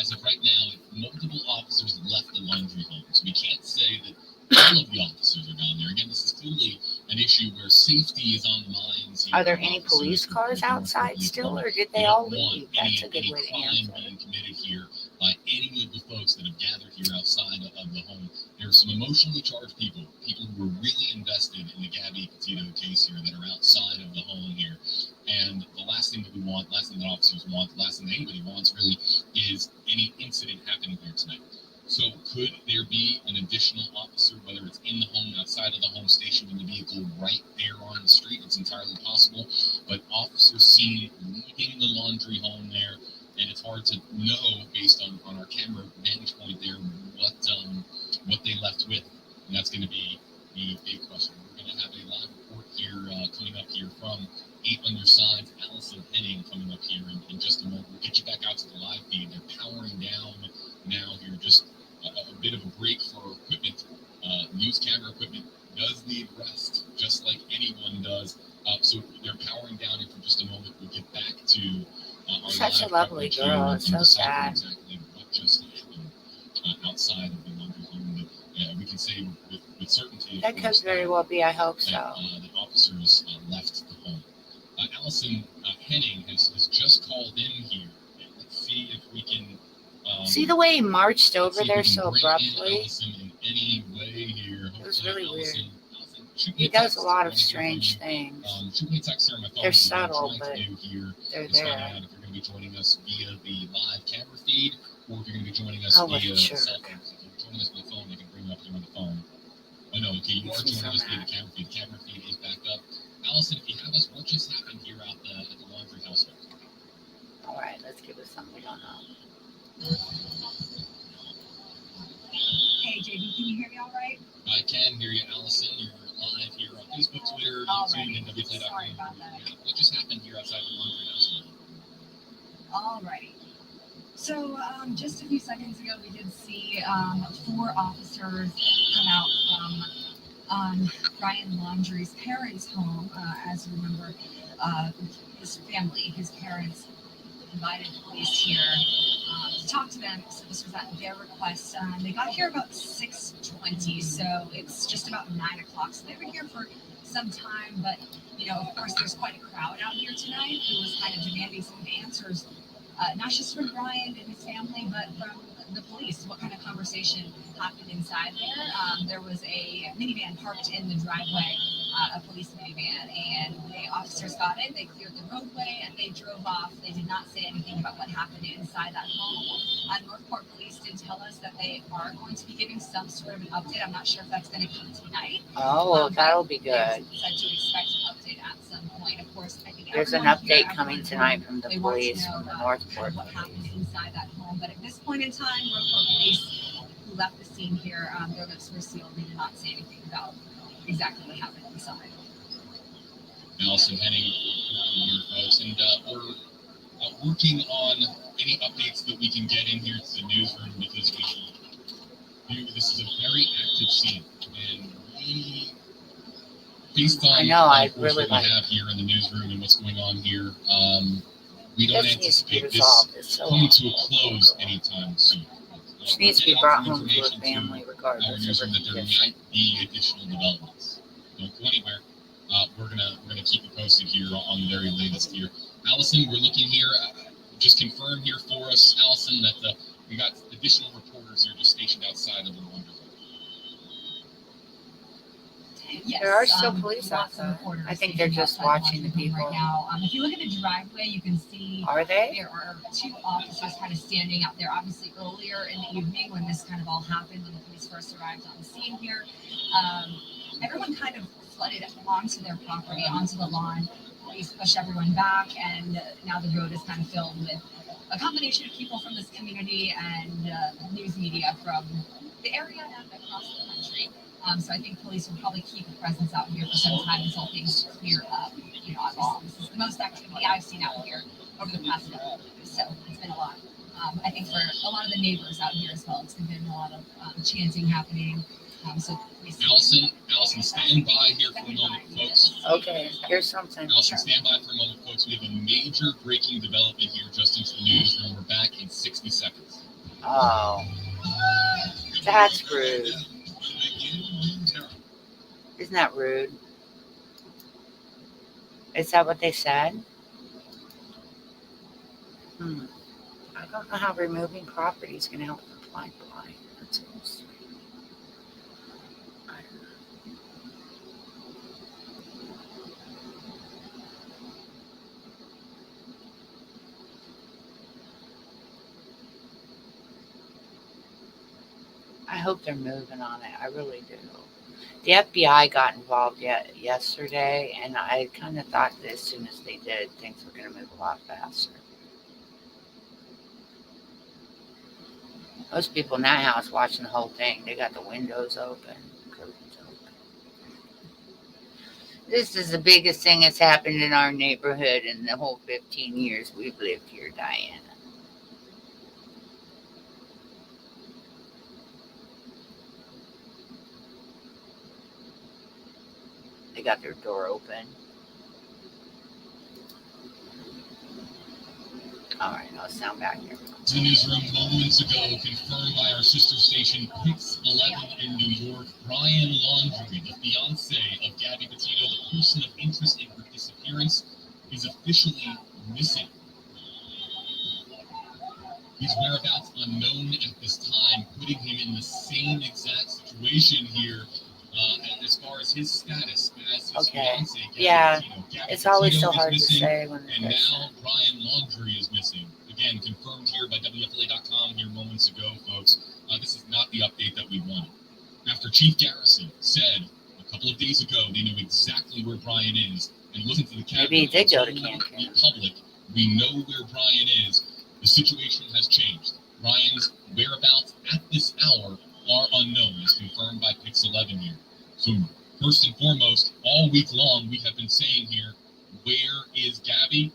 as of right now, multiple officers left the laundry home. So we can't say that all of the officers are gone there. Again, this is clearly an issue where safety is on the minds. Are there any police cars outside still, or did they all leave? That's a good way to answer. Being committed here by any of the folks that have gathered here outside of the home. There are some emotionally charged people who were really invested in the Gabby Petito case here that are outside of the home here. And the last thing that we want, last thing that officers want, the last thing that anybody wants really is any incident happening here tonight. So could there be an additional officer, whether it's in the home, outside of the home, stationed in the vehicle right there on the street? It's entirely possible. But officers seen leaving the laundry home there, and it's hard to know based on our camera vantage point there what they left with. And that's going to be the big question. We're going to have a live report here coming up here from 8 Undersides, Allison Henning coming up here in just a moment. We'll get you back out to the live feed. They're powering down now here, just a bit of a break for equipment. News camera equipment does need rest, just like anyone does. So they're powering down here for just a moment. We'll get back to our Such live a lovely coverage here girl. and It's so decipher sad. exactly what just happened outside of the laundry home. But we can say with certainty, That could very well be. I hope so. the officers left the home. Allison Henning has just called in here. Let's see if we can. See the way he marched over see if there we can so bring in abruptly? Allison in any way here. It was really weird. Allison, Shoot me He a does text. a lot I of wanna hear from strange you. things. Shoot me a text here on my phone. They're because what I'm subtle, trying but to do here they're is finding there. out if you're going to be joining us via the live camera feed or if you're going to be joining us Oh, what a via jerk. cell phone. If you're joining us via phone, they can bring you up here on the phone. Oh no, okay, you are Makes me joining so us via the mad. camera feed. The camera feed is back up. Allison, if you have us, what just happened here at the laundry household? All right, let's give it something we don't know. Hey, JD, can you hear me all right? I can hear you, Allison. You're live here on Facebook, Twitter, YouTube, and WFLA.com. Sorry about that. Yeah, what just happened here outside the laundry household? Alrighty. So just a few seconds ago, we did see 4 officers come out from Brian Laundrie's parents' home. As you remember, his family, his parents invited the police here to talk to them. So this was at their request. They got here about 6:20, so it's just about 9 o'clock. So they were here for some time, but of course, there's quite a crowd out here tonight who was kind of demanding some answers, not just from Brian and his family, but from the police. What kind of conversation happened inside there? There was a minivan parked in the driveway, a police minivan, and the officers got in, they cleared the roadway, and they drove off. They did not say anything about what happened inside that home. Northport Police did tell us that they are going to be giving some sort of an update. I'm not sure if that's going to come tonight. Oh, well, that'll be They good. said to expect an update at some point. Of course, I think There's an everyone here, update coming everyone tonight from the they want to police, know from the kind Northport of what happened police. inside that home. But at this point in time, Northport Police, who left the scene here, their lips were sealed. They did not say anything about exactly what happened inside. Allison Henning here, folks, and we're working on any updates that we can get in here to the newsroom because this is a very active scene, and based on what we have here in the newsroom and what's going on here, we don't anticipate this coming to a close anytime soon. She needs to be brought home to her family regardless our of newsroom her that there condition. might be additional developments. Don't go anywhere. We're gonna keep you posted here on the very latest here. Allison, we're looking here. Just confirm here for us, Allison, that we got additional reporters here just stationed outside of the laundry room. Yes, There are still police lots of outside. reporters I think they're just stationed outside watching the laundry room people. right now. If you look at the driveway, you can see Are they? there are 2 officers kind of standing out there. Obviously, earlier in the evening when this kind of all happened, when the police first arrived on the scene here, everyone kind of flooded onto their property, onto the lawn. Police pushed everyone back, and now the road is kind of filled with a combination of people from this community and news media from the area and across the country. So I think police will probably keep a presence out here for some time until things clear up. Obviously, this is the most activity I've seen out here over the past couple of years, so it's been a lot. I think for a lot of the neighbors out here as well, it's been a lot of chanting happening. So Allison, stand by here for a moment, folks. Okay, here's something. Allison, stand by for a moment, folks. We have a major breaking development here just into the newsroom. We're back in 60 seconds. Oh, that's rude. Isn't that rude? Is that what they said? I don't know how removing property is going to help them find blind. That's interesting. I don't know. I hope they're moving on it. I really do. The FBI got involved yesterday, and I kind of thought that as soon as they did, things were going to move a lot faster. Most people in that house watching the whole thing, they got the windows open, curtains open. This is the biggest thing that's happened in our neighborhood in the whole 15 years we've lived here, Diana. They got their door open. All right, I'll sound back here. The newsroom moments ago, confirmed by our sister station, Pix 11 in New York. Brian Laundrie, the fiance of Gabby Petito, the person of interest in her disappearance, is officially missing. His whereabouts unknown at this time, putting him in the same exact situation here as far as his status as his Okay. fiance. Yeah. Gabby It's always Petito so is hard to missing, say when and there's now Brian Laundrie is missing. Again, confirmed here by WFLA.com here moments ago, folks. This is not the update that we wanted. After Chief Garrison said a couple of days ago they knew exactly where Brian is, and listen to the captain. Maybe he did go to told Cancun. the public, we know where Brian is. The situation has changed. Brian's whereabouts at this hour are unknown, as confirmed by Pix 11 here. So first and foremost, all week long we have been saying here, where is Gabby?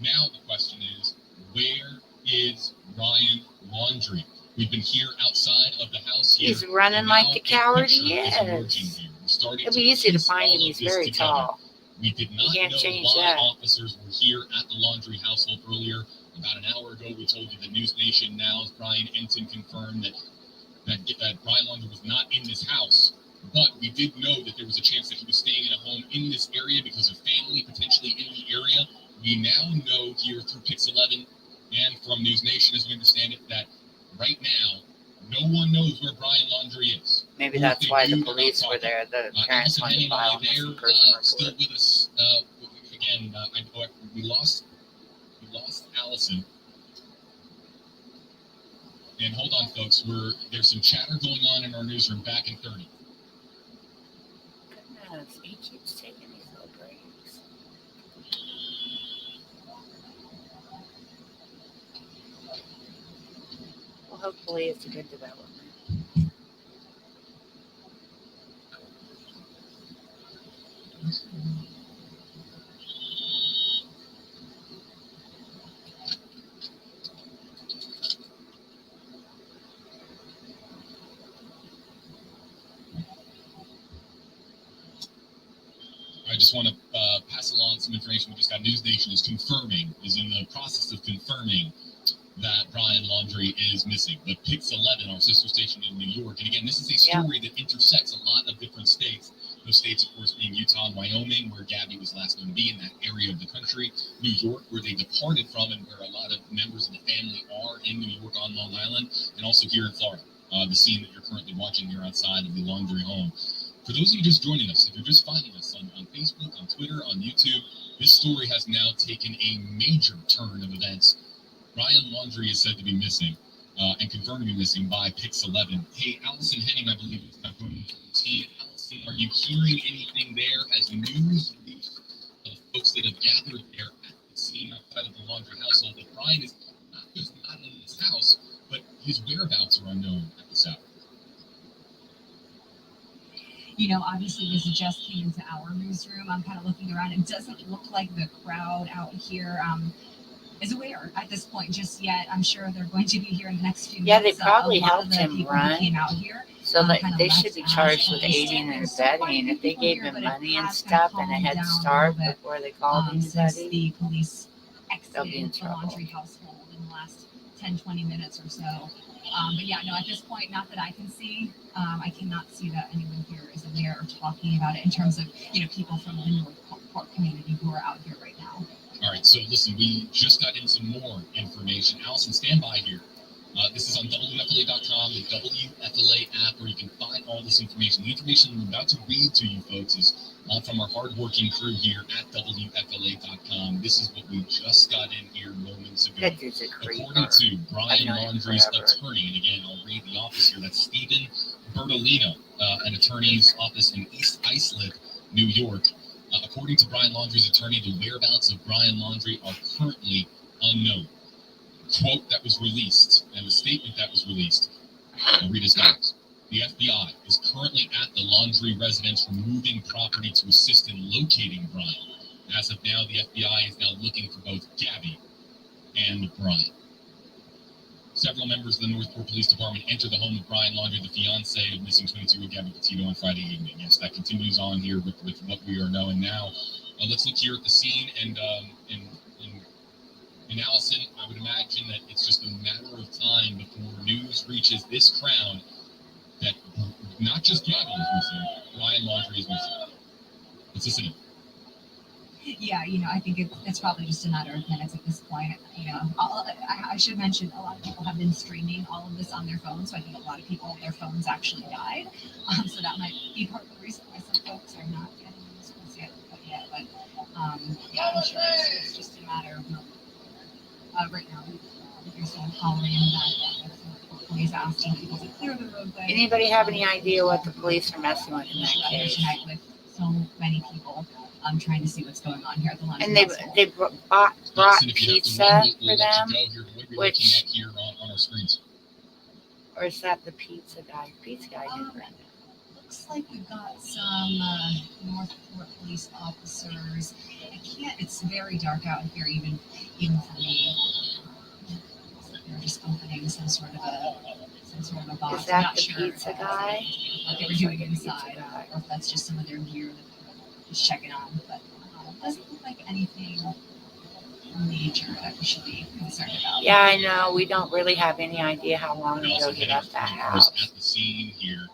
Now the question is, where is Brian Laundrie? We've been here outside of the house here. He's running like the coward he is. It'd be easy to find him. He's very tall. We did not know why officers were here at the Laundrie household earlier. About an hour ago, we told you the News Nation Now's Brian Ensign confirmed that Brian Laundrie was not in this house. But we did know that there was a chance that he was staying in a home in this area because of family potentially in the area. We now know here through Pix 11 and from News Nation, as we understand it, that right now, no one knows where Brian Laundrie is. Maybe that's why the police were there. The parents wanted to file a missing person report. Still with us. Again, we lost Allison. And hold on, folks. There's some chatter going on in our newsroom. Back in 30. Goodness, he keeps taking these little breaks. Well, hopefully it's a good development. I just want to pass along some information we just got. News Nation is in the process of confirming that Brian Laundrie is missing. But Pix 11, our sister station in New York, and again, this is a story that intersects a lot of different states. Those states, of course, being Utah and Wyoming, where Gabby was last known to be in that area of the country. New York, where they departed from and where a lot of members of the family are in New York on Long Island, and also here in Florida, the scene that you're currently watching here outside of the Laundrie home. For those of you just joining us, if you're just finding us on Facebook, on Twitter, on YouTube, this story has now taken a major turn of events. Brian Laundrie is said to be missing and confirmed to be missing by Pix 11. Hey, Allison Henning, I believe, is not joining the team. Allison, are you hearing anything there? Has news reached folks that have gathered there at the scene outside of the Laundrie household that Brian is not just not in this house, but his whereabouts are unknown at this hour? Obviously this just came into our newsroom. I'm kind of looking around. It doesn't look like the crowd out here is aware at this point just yet. I'm sure they're going to be here in the next few Yeah, minutes. they probably helped him him run. Came out here, so they should be charged with aiding and abetting. If they gave him money and stuff and a head start before they called anybody, the police they'll be in exited the trouble. Laundrie household in the last 10-20 minutes or so. But yeah, no, at this point, not that I can see, I cannot see that anyone here is aware or talking about it in terms of, people from the Northport community who are out here right now. All right, so listen, we just got in some more information. Allison, stand by here. This is on WFLA.com, the WFLA app, where you can find all this information. The information I'm about to read to you, folks, is from our hardworking crew here at WFLA.com. This is what we just got in here moments ago. That dude's a creeper. According to Brian I've known him Laundrie's forever. attorney, and again, I'll read the office here, that's Stephen Bertolino, an attorney's office in East Islip, New York. According to Brian Laundrie's attorney, the whereabouts of Brian Laundrie are currently unknown. Quote that was released, and the statement that was released, I'll read as follows. The FBI is currently at the Laundrie residence removing property to assist in locating Brian. As of now, the FBI is now looking for both Gabby and Brian. Several members of the Northport Police Department entered the home of Brian Laundrie, the fiance of missing 22-year-old Gabby Petito, on Friday evening. Yes, that continues on here with what we are knowing now. Let's look here at the scene, and Allison, I would imagine that it's just a matter of time before news reaches this crowd that not just Gabby is missing, Brian Laundrie is missing. Let's listen in. Yeah, I think it's probably just a matter of minutes at this point. I should mention a lot of people have been streaming all of this on their phones, so I think a lot of people, their phones actually died. So that might be part of the reason why some folks are not getting this one yet, but yeah, I'm sure it's just a matter of right now. There's some hollering in the background. Police asking people to clear the roadway. Anybody have any idea what the police are messing with in that Here case? tonight with so many people trying to see what's going on here at the lunch. And they brought Allison, if you have to pizza run, we'll for let them, you go here. What are we which- looking at here on our screens? or is that the pizza guy? Pizza guy didn't bring it. Looks like we've got some Northport police officers. It's very dark out here, even for me. They're just opening some sort of a box. Is I'm that not the sure pizza guy? what they were doing inside, or if that's just some of their gear that they're just checking on. But it doesn't look like anything major that we should be concerned about. Yeah, I know. We don't really have any idea how long ago Also he heading left that 3 hours house. at the scene here.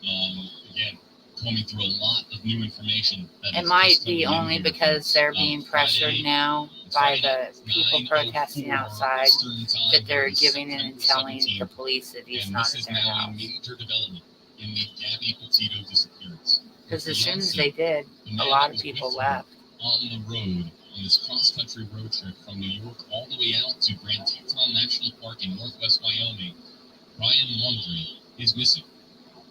Again, combing through a lot of new information. That It is might just be coming in only here. because they're being pressured Friday- now by Friday the at people 9:04 protesting outside Eastern time that they're here, giving in and September telling 17th. the police that he's And not this at is their now a house. major development in the Gabby Petito disappearance. Because as soon as Fiancé, they did, the a man lot that of was people with her left. on the road on this cross-country road trip from New York all the way out to Grand Teton National Park in northwest Wyoming, Brian Laundrie is missing.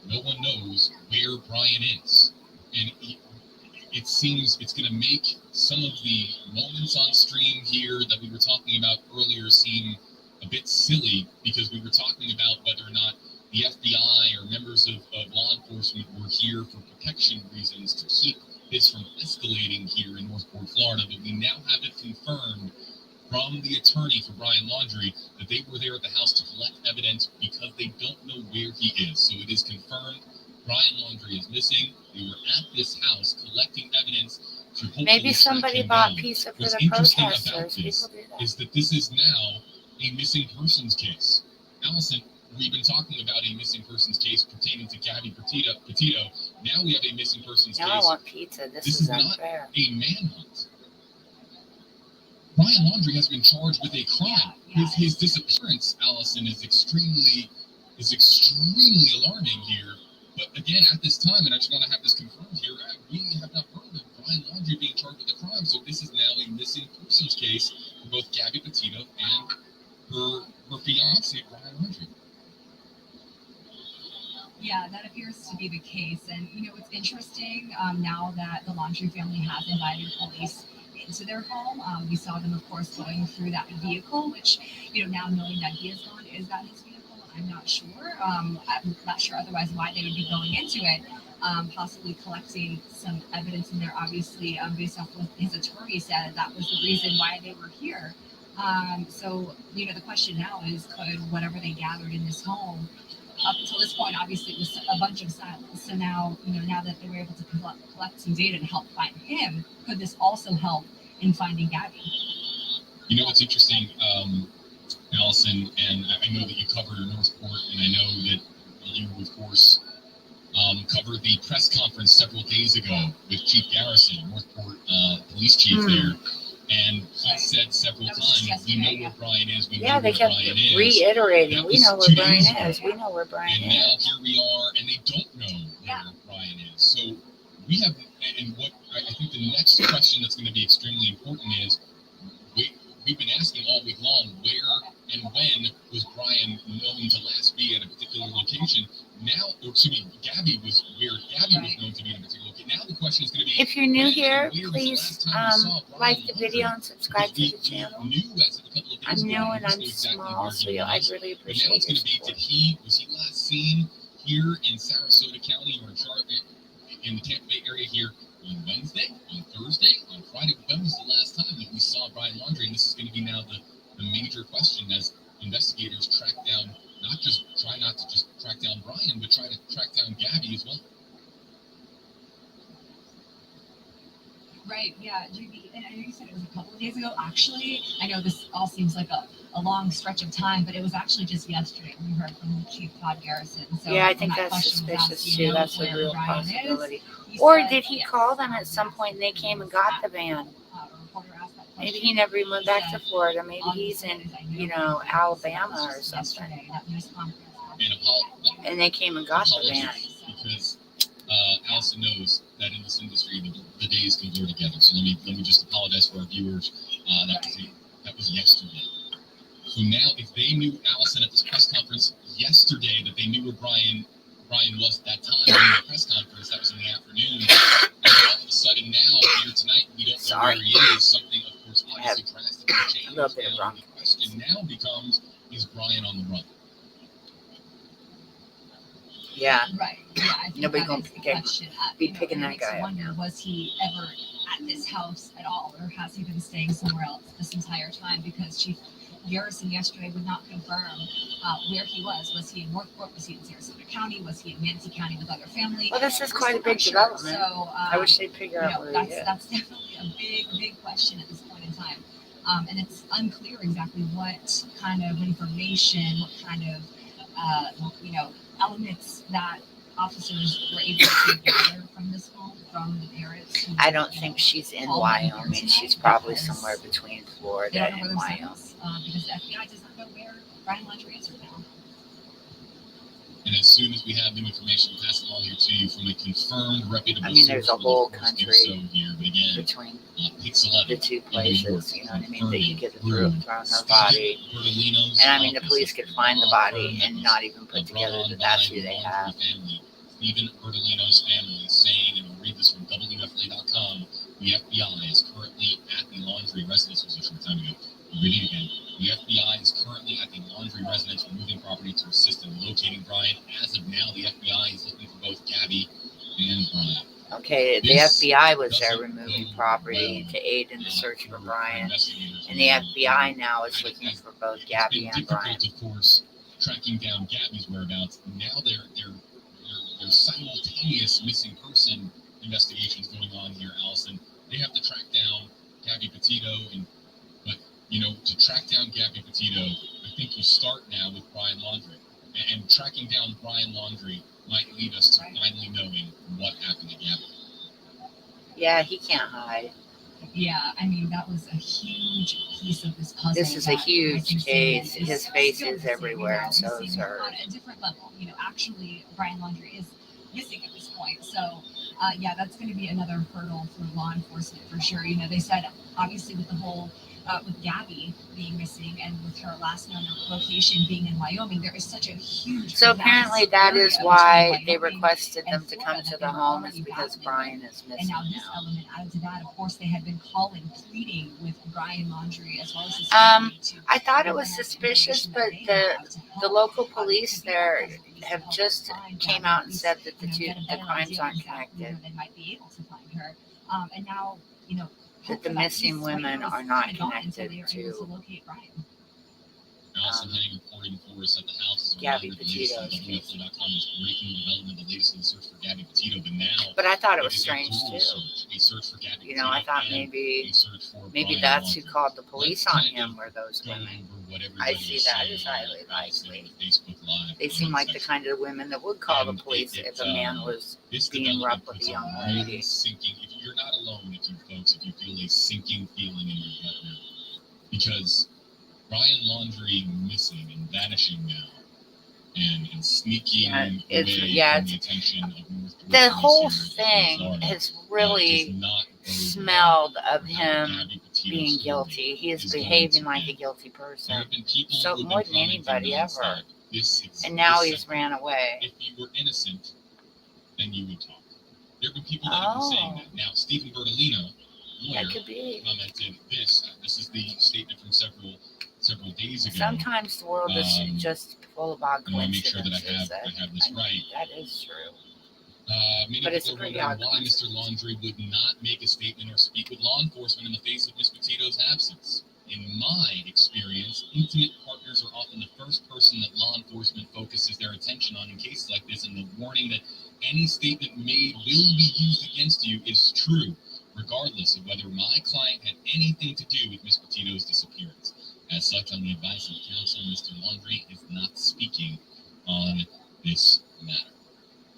No one knows where Brian is. And it seems it's going to make some of the moments on stream here that we were talking about earlier seem a bit silly, because we were talking about whether or not the FBI or members of law enforcement were here for protection reasons to keep this from escalating here in Northport, Florida. But we now have it confirmed from the attorney for Brian Laundrie that they were there at the house to collect evidence because they don't know where he is. So it is confirmed Brian Laundrie is missing. They were at this house collecting evidence to hopefully Maybe track somebody him bought down. pizza for What's the interesting about protesters. this People do that. is that this is now a missing persons case. Allison, we've been talking about a missing persons case pertaining to Gabby Petito. Now we have a missing persons Now I case. want pizza. This This is is not unfair. a manhunt. Brian Laundrie has been charged with a crime. Yeah. His disappearance, Allison, is extremely alarming here. But again, at this time, and I just want to have this confirmed here, we have not heard of Brian Laundrie being charged with a crime. So this is now a missing persons case for both Gabby Petito and her fiance, Brian Laundrie. Yeah, that appears to be the case. And what's interesting, now that the Laundrie family has invited police into their home, we saw them, of course, going through that vehicle, which, now knowing that he is gone, is that his vehicle? I'm not sure. I'm not sure otherwise why they would be going into it, possibly collecting some evidence in there, obviously, based off what his attorney said, that was the reason why they were here. So, the question now is, could whatever they gathered in this home, up until this point, obviously, it was a bunch of silence. So now, now that they were able to collect some data to help find him, could this also help in finding Gabby? What's interesting, Allison, and I know that you cover Northport, and I know that you, of course, covered the press conference several days ago with Chief Garrison, Northport police chief there. And he said several times, we know where Brian is, we know They where kept Brian is. reiterating, That we was know 2 where Brian days ago. is. We know where Brian And now is. here we are, and they don't know where Brian is. So we have, and what I think the next question that's going to be extremely important is, we've been asking all week long, where and when was Brian known to last be at a particular location? Now, Gabby was known to be in a particular location. Now the question is going to be, If you're new when here, and where was the please last time we saw Brian like the Laundrie? video and subscribe to Because the channel. we knew as of a couple of days I'm ago, new we and just I'm knew exactly small, where so he I'd was. really But now appreciate it's your going to be, support. was he last seen here in Sarasota County or in the Tampa Bay area here on Wednesday, on Thursday, on Friday? When was the last time that we saw Brian Laundrie? And this is going to be now the major question as investigators try not to just track down Brian, but try to track down Gabby as well. Right, yeah, JB, and I know you said it was a couple of days ago. Actually, I know this all seems like a long stretch of time, but it was actually just yesterday we heard from Chief Todd Garrison. So Yeah, I when think that that's question was suspicious asked, too. know That's a where real Brian is, possibility. he Or said did he yes. call them at some point and they came and got the van? A reporter asked that Maybe question. he never even went back to said, Florida. Maybe on the he's in, stand, I know he Alabama was or just something. yesterday, that news conference. And And they came and got the van. because Allison knows that in this industry the days can blur together. So let me just apologize for our viewers. That was yesterday. So now, if they knew Allison at this press conference yesterday, that they knew where Brian was at that time in the press conference, that was in the afternoon, and all of a sudden now here tonight we don't know where he is. Something, of course, obviously drastically changed. A little bit wrong. The question now becomes: is Brian on the run? Yeah. Right. Yeah, I think Nobody's that gonna is the pick- question. be You know, picking it that makes guy you up wonder, now. was he ever at this house at all, or has he been staying somewhere else this entire time? Because Chief Garrison yesterday would not confirm where he was. Was he in Northport? Was he in Sarasota County? Was he in Manatee County with other family? Well, this is We're quite a still big not sure. development. So I wish they'd figure out where he is. that's definitely a big question at this point in time. And it's unclear exactly what kind of information, what kind of elements that officers were able to gather from this home, from the parents. Who, I don't think she's in Wyoming. She's probably somewhere between They Florida don't know where and their son Wyoming. is, because the FBI does not know where Brian Laundrie is right now. And as soon as we have new information, we'll pass it along here to you from a confirmed, reputable I mean, there's source. a whole We'll, of course, do country so here. But again, between Pix 11 the two places, you know what I mean? That you get to confirming throw her Stephen body. Bertolino's And I mean, the office, police could find the body and not even put brought together on that by that's the who they Laundrie have. family. Stephen Bertolino's family is saying, and I'll read this from WFLA.com, the FBI is currently at the Laundrie residence. Was a short time ago. I'll read it again. The FBI is currently at the Laundrie residence removing property to assist in locating Brian. As of now, the FBI is looking for both Gabby and Brian. Okay, the This FBI was there doesn't removing bode property well, to aid in the search for for Brian. investigators And the who are FBI now is looking It's for both been Gabby and Brian. difficult, of course, tracking down Gabby's whereabouts. Now there's simultaneous missing person investigations going on here, Allison. They have to track down Gabby Petito, but to track down Gabby Petito, I think you start now with Brian Laundrie, and tracking down Brian Laundrie might lead us to finally knowing what happened to Gabby. Yeah, he can't hide. Yeah, I mean, that was a huge piece of this puzzle. This is a that huge missing case. is His face still is missing, everywhere, and so is missing hers. on a different level. Actually, Brian Laundrie is missing at this point. So, yeah, that's going to be another hurdle for law enforcement for sure. They said, obviously, with the whole with Gabby being missing and with her last known location being in Wyoming, there is such a huge. So apparently vast that area is why between they Wyoming requested them and to come Florida to that the they were home is already because battling Brian with. is missing And now this now. element added to that, of course, they had been calling, pleading with Brian Laundrie as well as his Um, family to I thought it give was them that suspicious, information but that they have to the help, local to police be there helpful, to be have helpful just find came Gabby, out at and least, said that get a the better crimes idea aren't exactly connected. where they might be able to find her. And now, That the hopefully missing piece right women now is are not kinda gone until connected they are able to to locate Brian. Allison Henning reporting for us at the house. Gabby The latest on Petito's. WFO.com is breaking development, the latest in the search for Gabby Petito. But now But I thought it was is a strange dual too. search. A search for Gabby Petito I thought and maybe a search for maybe Brian that's who Laundrie. called the police Let's on kind him of were those go women. over what I everybody see is that saying as here, highly Allison, likely. on the Facebook Live They seem comment like the section. kind of women that would call the And police if a man was this being rough development with a puts a young really lady. sinking. If you're not alone, if you feel a sinking feeling in your gut now, because Brian Laundrie missing and vanishing now, and sneaking Yeah, away it's from the attention of North the police whole here in thing Florida, has does really not bode well smelled of for how him Gabby Petito's being story guilty. He is is going behaving to like a end. guilty There person. have been people So who have more been than anybody commenting ever. nonstop. This And now this he's segment, ran away. if you were innocent, then you would talk. There have been people that have been saying Oh, that. Now, Stephen Bertolino, lawyer, that could be. commented this. This is the statement from several days ago. Sometimes the world is just full of odd I want to make sure that coincidences. I have this right. That is true. Many But it's people a are pretty wondering odd why Mr. Laundrie would not make a statement or speak with law enforcement in the face of Miss Petito's absence. In my experience, intimate partners are often the first person that law enforcement focuses their attention on in cases like this, and the warning that any statement made will be used against you is true, regardless of whether my client had anything to do with Miss Petito's disappearance. As such, on the advice of counsel, Mr. Laundrie is not speaking on this matter.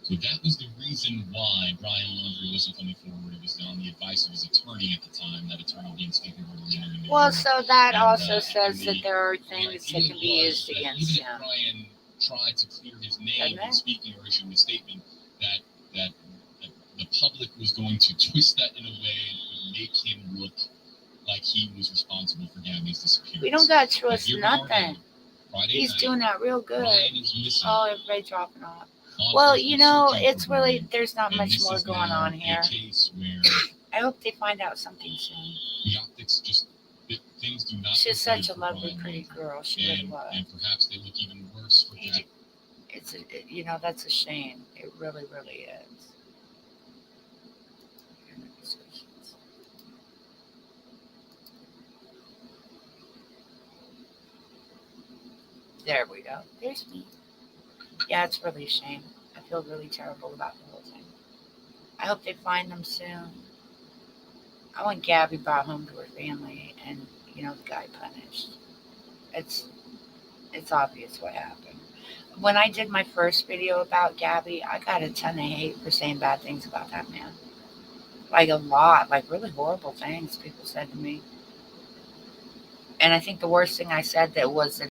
So that was the reason why Brian Laundrie wasn't coming forward. It was on the advice of his attorney at the time, that attorney being Stephen Bertolino in New Well, York. so that And, also and says that there are the things that idea can be was used that against even if him. Brian tried to clear his name Doesn't when it? speaking or issuing a statement, that the public was going to twist that in a way that would make him look like he was responsible for Gabby's disappearance. We don't got to But twist here we are now, nothing. Friday He's night, doing that real good. Brian is missing. Oh, everybody dropping off. Law Well, enforcement's you know, searching it's for really, Brian, there's not and much this more is going now on here. a case where I hope they find out something soon. the optics just things do not. She's look such a good for lovely, Brian pretty Laundrie. girl. She really was. And perhaps they look even worse for Gabby. It's you know, that's a shame. It really, really is. There we go. There's me. Yeah, it's really a shame. I feel really terrible about the whole thing. I hope they find them soon. I want Gabby brought home to her family and, you know, the guy punished. It's obvious what happened. When I did my first video about Gabby, I got a ton of hate for saying bad things about that man. Like a lot, like really horrible things people said to me. And I think the worst thing I said that was that